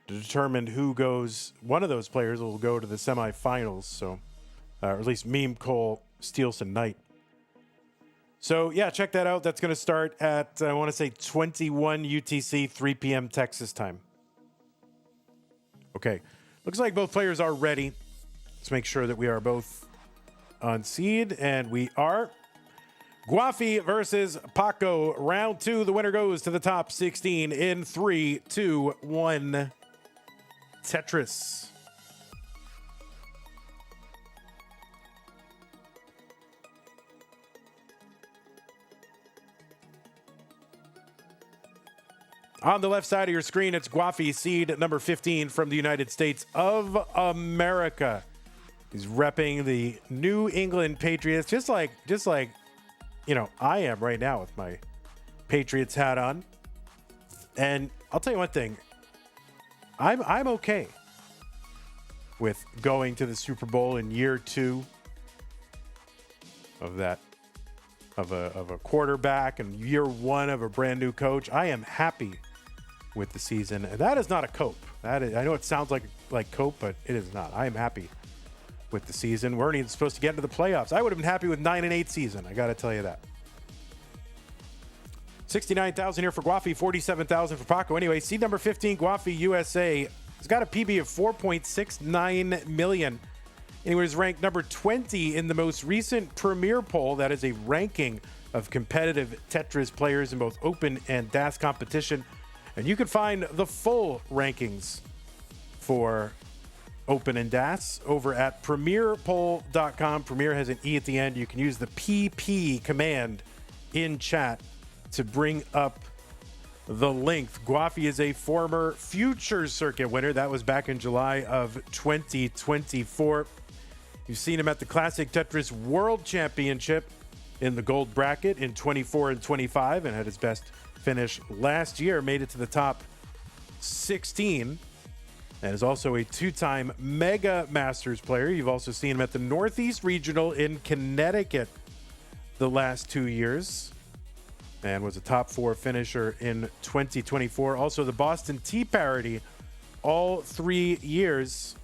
to determine who goes. One of those players will go to the semifinals. So, or at least Meme, Cole, Steels, and Knight. So yeah, check that out. That's going to start at I want to say 21 UTC, 3 p.m. Texas time. Okay, looks like both players are ready. Let's make sure that we are both on seed, and we are. Guafi versus Paco, round 2. The winner goes to the top 16 in 3, 2, 1. Tetris. On the left side of your screen, it's Guafi, seed number 15 from the United States of America. He's repping the New England Patriots, just like I am right now with my Patriots hat on. And I'll tell you one thing. I'm okay with going to the Super Bowl in year 2 of that of a quarterback and year 1 of a brand new coach. I am happy with the season. And that is not a cope. That is, I know it sounds like cope, but it is not. I am happy with the season. We're not even supposed to get into the playoffs. I would have been happy with 9-8 season. I got to tell you that. 69,000 here for Guafi, 47,000 for Paco. Anyway, seed number 15, Guafi USA, has got a PB of 4.69 million. And he was ranked number 20 in the most recent Premier poll. That is a ranking of competitive Tetris players in both open and DAS competition. And you can find the full rankings for Open and DAS over at premierpoll.com. Premier has an E at the end. You can use the PP command in chat to bring up the length. Guafi is a former Future Circuit winner. That was back in July of 2024. You've seen him at the Classic Tetris World Championship in the gold bracket in 24 and 25 and had his best finish last year. Made it to the top 16 and is also a two-time Mega Masters player. You've also seen him at the Northeast Regional in Connecticut the last 2 years and was a top 4 finisher in 2024. Also the Boston Tea Parity all 3 years.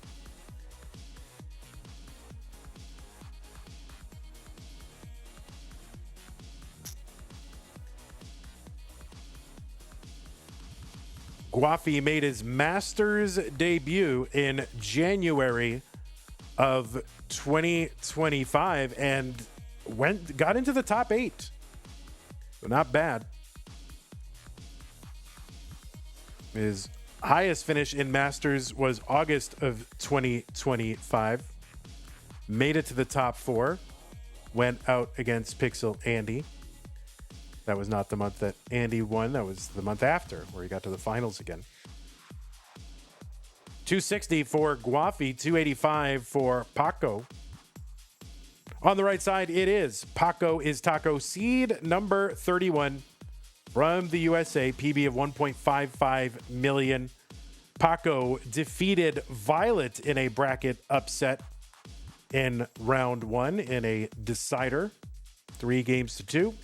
Guafi made his Masters debut in January of 2025 and got into the top 8. Not bad. His highest finish in Masters was August of 2025. Made it to the top 4. Went out against Pixel Andy. That was not the month that Andy won. That was the month after, where he got to the finals again. 260 for Guafi, 285 for Paco. On the right side, it is Paco is Taco, seed number 31 from the USA, PB of 1.55 million. Paco defeated Violet in a bracket upset in round 1 in a decider, 3-2.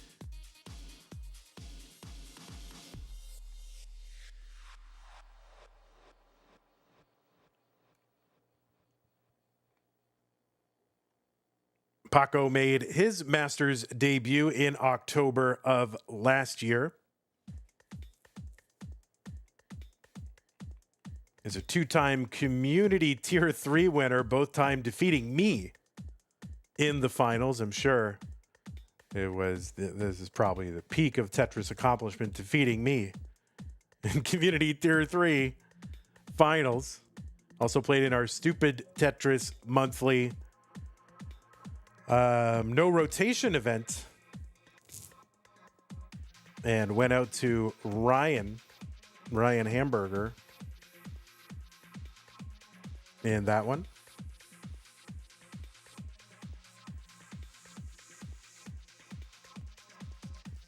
Paco made his Masters debut in October of last year. Is a 2-time community tier 3 winner, both time defeating me in the finals. I'm sure this is probably the peak of Tetris accomplishment, defeating me in community tier 3 finals. Also played in our stupid Tetris monthly no rotation event and went out to Ryan Hamburger in that one.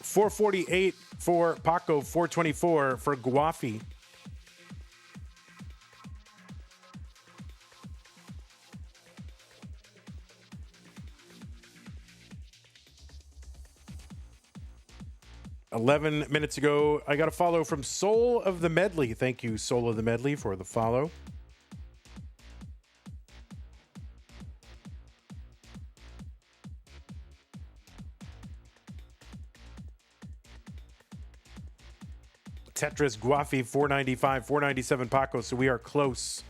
$448 for Paco, $424 for Guafi. $11 minutes ago, I got a follow from Soul of the Medley. Thank you, Soul of the Medley, for the follow. Tetris, Guafi, 495, 497 Paco. So we are close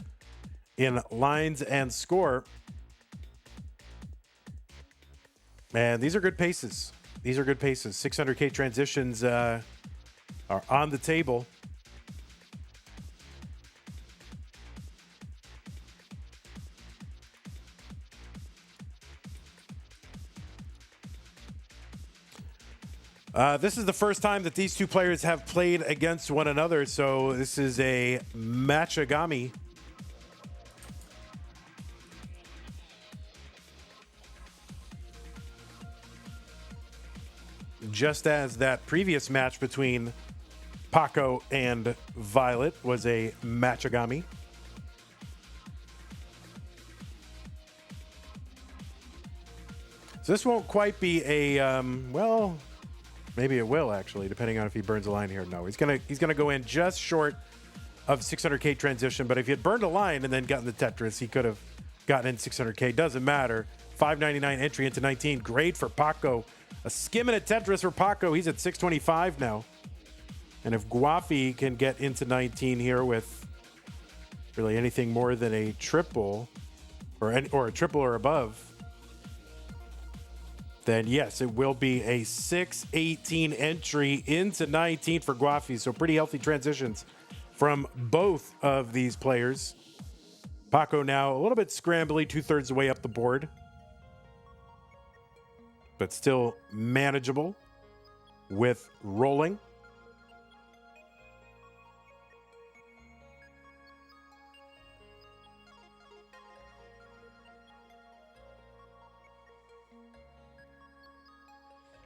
in lines and score. And these are good paces. These are good paces. 600K transitions are on the table. This is the first time that these two players have played against one another, so this is a matchagami. Just as that previous match between Paco and Violet was a matchagami. So this won't quite be a, well, maybe it will actually, depending on if he burns a line here. No, he's gonna go in just short of 600K transition, but if he had burned a line and then gotten the Tetris, he could have gotten in 600K. Doesn't matter. 599 entry into 19. Great for Paco. A skimming at Tetris for Paco. He's at 625 now. And if Guafi can get into 19 here with really anything more than a triple or a triple or above, then yes, it will be a 618 entry into 19 for Guafi. So pretty healthy transitions from both of these players. Paco now a little bit scrambly, 2/3 the way up the board, but still manageable with rolling.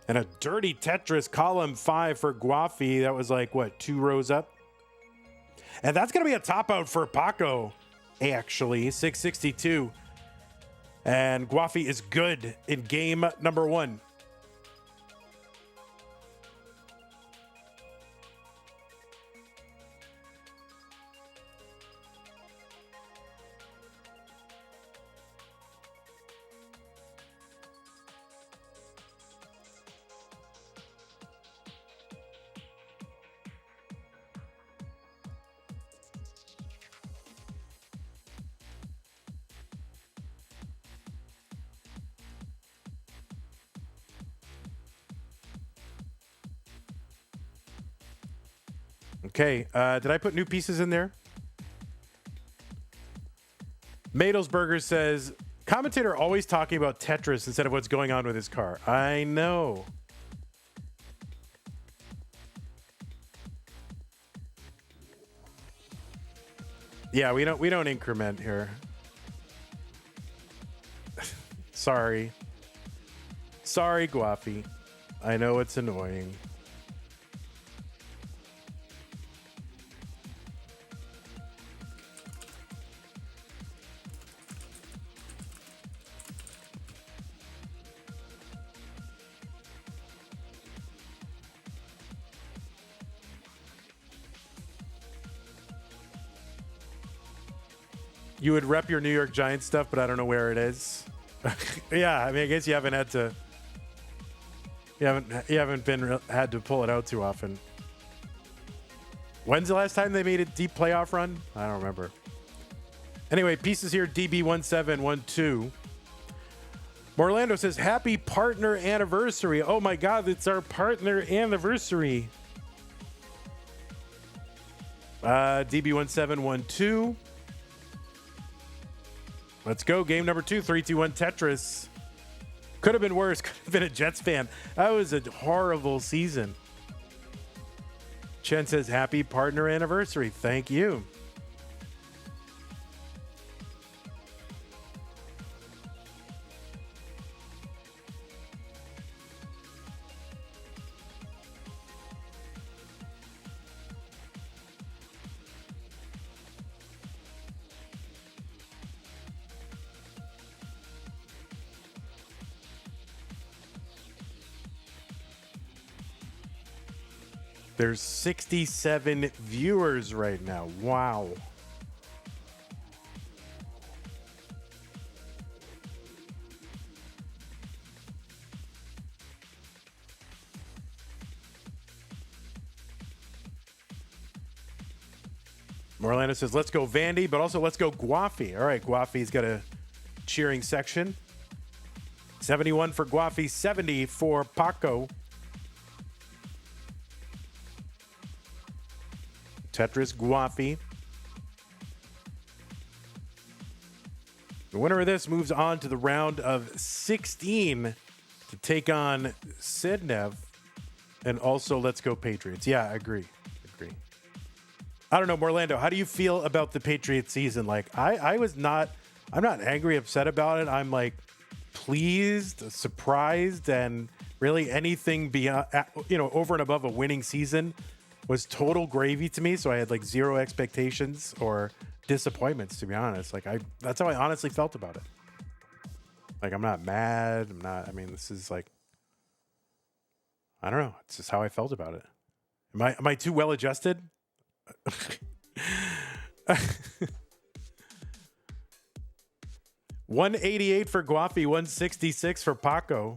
And a dirty Tetris column 5 for Guafi. That was like, what, 2 rows up? And that's going to be a top out for Paco, actually, 662. And Guafi is good in game number 1. Okay, did I put new pieces in there? Madelsberger says, commentator always talking about Tetris instead of what's going on with his car. I know. Yeah, we don't increment here. Sorry. Sorry, Guafi. I know it's annoying. You would rep your New York Giants stuff, but I don't know where it is. Yeah, I mean, I guess you haven't had to. You haven't had to pull it out too often. When's the last time they made a deep playoff run? I don't remember. Anyway, pieces here. DB1712. Morlando says, "Happy partner anniversary." Oh my God, it's our partner anniversary. DB1712. Let's go. Game number 2, 3-2-1 Tetris. Could have been worse. Could have been a Jets fan. That was a horrible season. Chen says, happy partner anniversary. Thank you. There's 67 viewers right now. Wow. Morlando says, let's go Vandy, but also let's go Guafi. All right, Guafi's got a cheering section. 71 for Guafi, 70 for Paco. Tetris Guafi. The winner of this moves on to the round of 16 to take on Sidnev. And also, let's go Patriots. Yeah, I agree. I don't know, Morlando, how do you feel about the Patriots season? Like, I'm not angry, upset about it. I'm like pleased, surprised, and really anything beyond, over and above a winning season was total gravy to me. So I had like zero expectations or disappointments, to be honest. Like that's how I honestly felt about it. Like, I'm not mad. This is like, I don't know. It's just how I felt about it. Am I too well adjusted? 188 for Guafi, 166 for Paco.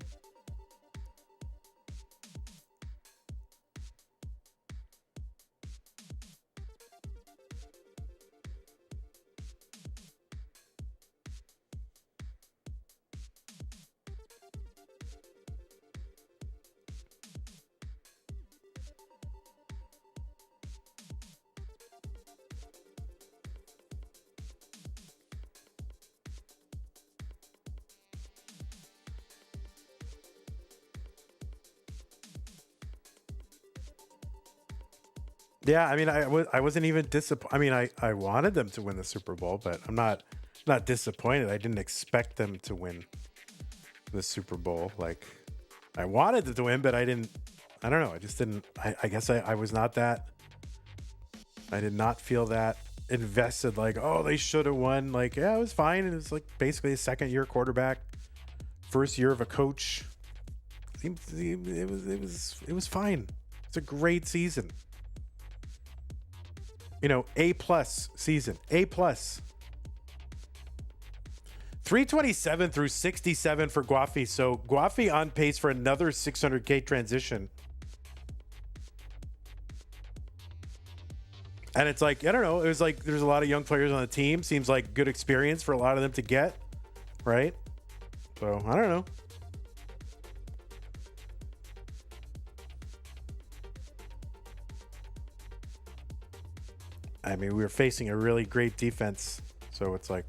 Yeah, I mean, I wasn't even disappointed. I mean, I wanted them to win the Super Bowl, but I'm not disappointed. I didn't expect them to win the Super Bowl. Like, I wanted them to win, but I didn't. I don't know. I just didn't. I guess I was not that. I did not feel that invested. Like, oh, they should have won. Like, yeah, it was fine. It was like basically a second year quarterback, first year of a coach. It was fine. It's a great season. You know, A+ season. A+. 327 through 67 for Guafi. So Guafi on pace for another 600K transition. And it's like, I don't know. It was like there's a lot of young players on the team. Seems like good experience for a lot of them to get, right? So I don't know. I mean, we were facing a really great defense. So it's like,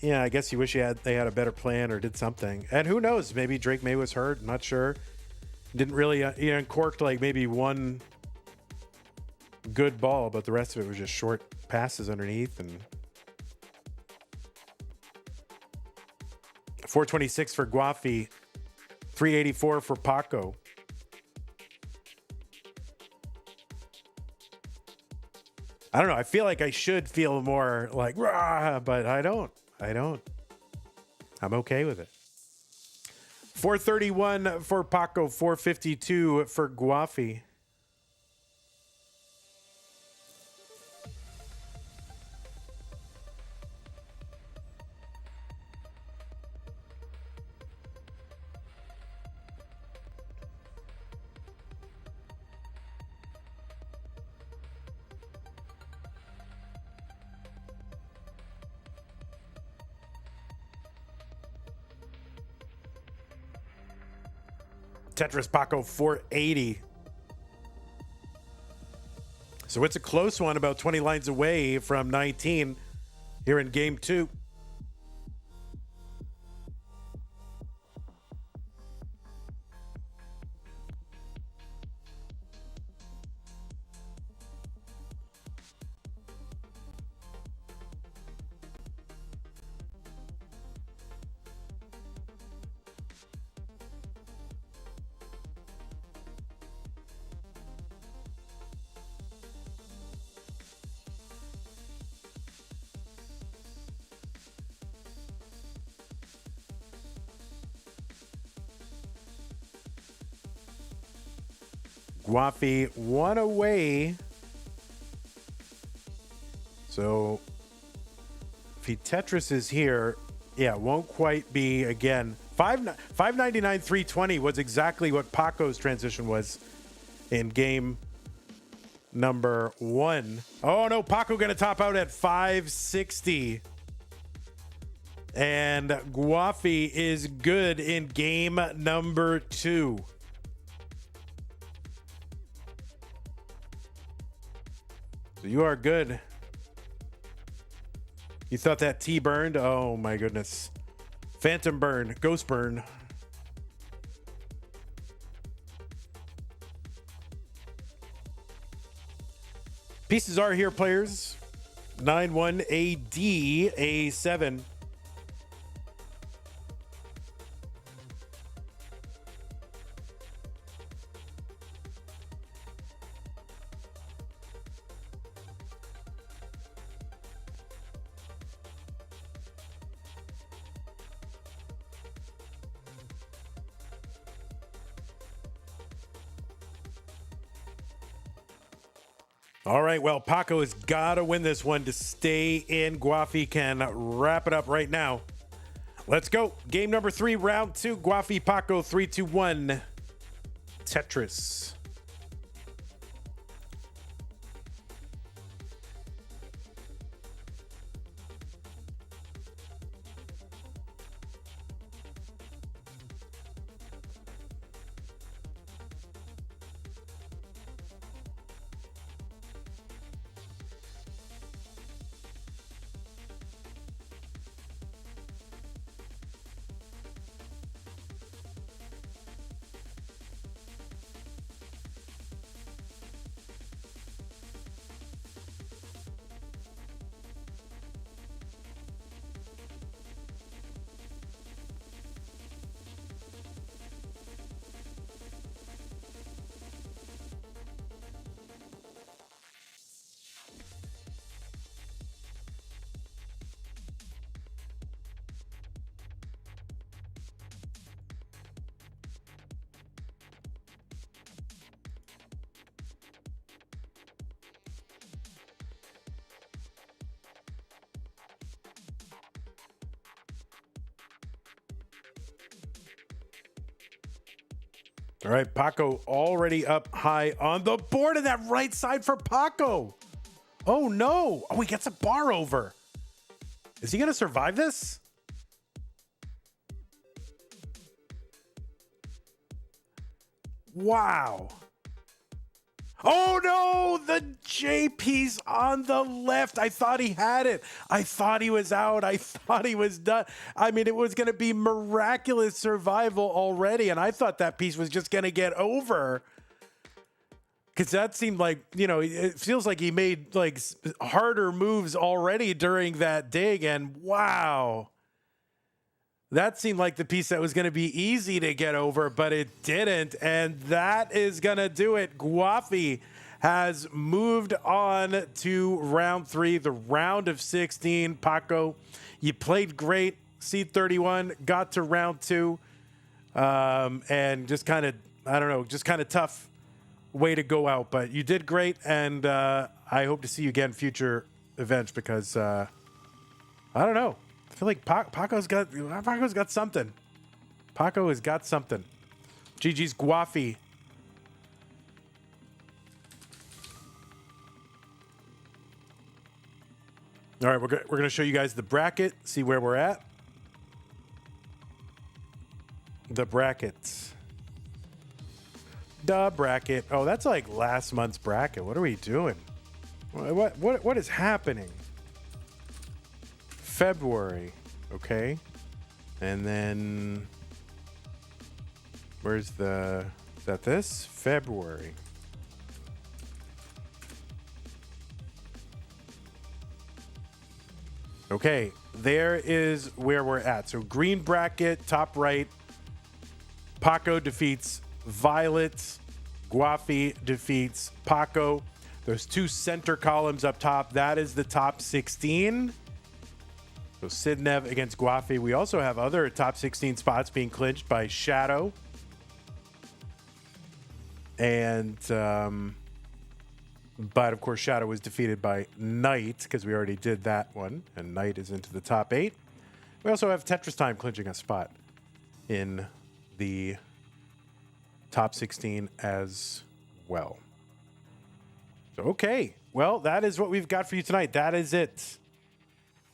yeah, I guess you wish they had a better plan or did something. And who knows? Maybe Drake May was hurt. I'm not sure. Didn't really, uncorked like maybe one good ball, but the rest of it was just short passes underneath. And 426 for Guafi, 384 for Paco. I don't know. I feel like I should feel more like, rah, but I don't. I'm okay with it. 431 for Paco, 452 for Guafi. Tetris Paco 480. So it's a close one, about 20 lines away from 19 here in game 2. Guafi one away. So if Tetris is here, yeah, won't quite be again. 599, 320 was exactly what Paco's transition was in game number 1. Oh no, Paco gonna top out at 560. And Guafi is good in game number 2. So you are good. You thought that T burned? Oh my goodness. Phantom burn, ghost burn. Pieces are here, players. 91AD A7. All right, well, Paco has got to win this one to stay in. Guafi can wrap it up right now. Let's go. Game number 3, round 2. Guafi, Paco, 3, 2, 1. Tetris. All right, Paco already up high on the board, and that right side for Paco. Oh, no. Oh, he gets a bar over. Is he going to survive this? Wow. Oh, no. The JP's on the left. I thought he had it. I thought he was out. I thought he was done. I mean, it was going to be miraculous survival already, and I thought that piece was just going to get over. Because that seemed like, you know, it feels like he made like harder moves already during that dig. And wow, that seemed like the piece that was going to be easy to get over, but it didn't. And that is going to do it. Guafi has moved on to round 3, the round of 16. Paco, you played great. Seed 31 got to round 2. And just kind of, I don't know, just kind of tough way to go out, but you did great, and I hope to see you again future events because I don't know. I feel like Paco's got something. Paco has got something. GG's Guafi. All right, we're going to show you guys the bracket, see where we're at. The brackets. The bracket. Oh, that's like last month's bracket. What are we doing? What is happening? February. Okay. And then where's the, is that this? February. Okay, there is where we're at. So green bracket, top right. Paco defeats Violet. Guafi defeats Paco. There's 2 center columns up top. That is the top 16. So Sidnev against Guafi. We also have other top 16 spots being clinched by Shadow. And, but of course, Shadow was defeated by Knight because we already did that one. And Knight is into the top 8. We also have Tetris Time clinching a spot in the top 16 as well. So, okay. Well, that is what we've got for you tonight. That is it.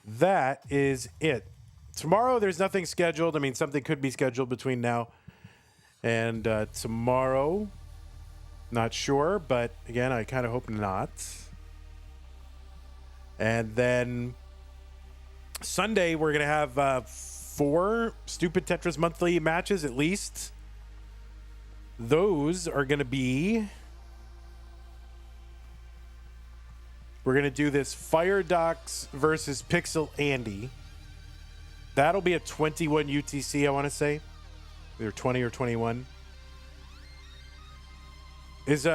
That is it. Tomorrow, there's nothing scheduled. I mean, something could be scheduled between now and tomorrow. Not sure, but again, I kind of hope not. And then Sunday, we're going to have 4 Stupid Tetris monthly matches at least. Those are going to be, we're going to do this Fire Docs versus Pixel Andy. That'll be a 21 UTC, I want to say. Either 20 or 21. Is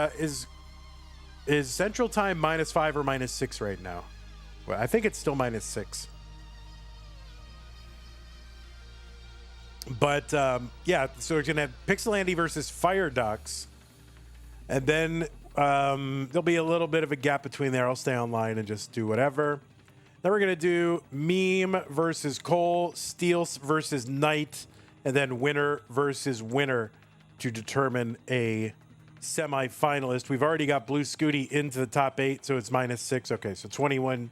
Central Time -5 or -6 right now? Well, I think it's still -6. But yeah, so we're gonna have Pixel Andy versus Fire Ducks, and then there'll be a little bit of a gap between there. I'll stay online and just do whatever. Then we're gonna do Meme versus Cole, Steel versus Knight, and then winner versus winner to determine a semi-finalist. We've already got Blue Scooty into the top 8, so it's -6. Okay, so 21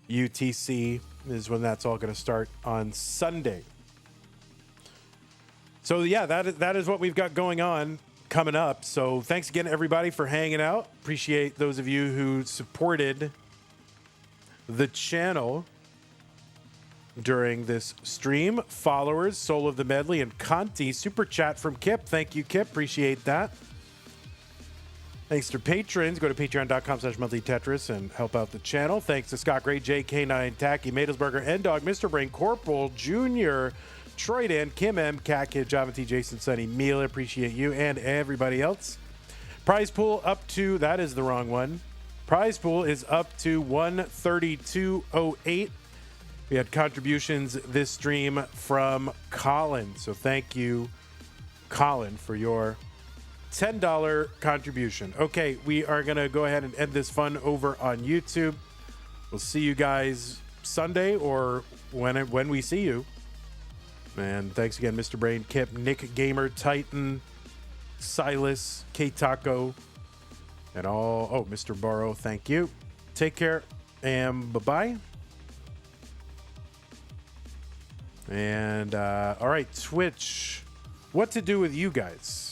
UTC is when that's all gonna start on Sunday. So yeah, that is what we've got going on coming up. So thanks again, everybody, for hanging out. Appreciate those of you who supported the channel during this stream. Followers, Soul of the Medley, and Conti. Super chat from Kip. Thank you, Kip. Appreciate that. Thanks to patrons. Go to patreon.com/monthlytetris and help out the channel. Thanks to Scott Gray, JK9, Tacky, Madelsberger, N-Dog, Mr. Brain, Corporal, Junior, Troy Dan, Kim M, Cat Kid, Java T, Jason, Sunny, Mila, appreciate you, and everybody else. Prize pool up to, that is the wrong one. Prize pool is up to 132.08. We had contributions this stream from Colin. So thank you, Colin, for your $10 contribution. Okay, we are going to go ahead and end this fun over on YouTube. We'll see you guys Sunday or when we see you. And thanks again, Mr. Brain, Kip, Nick Gamer, Titan, Silas, K Taco, and all. Oh, Mr. Borrow, thank you. Take care and bye-bye. And all right, Twitch, what to do with you guys?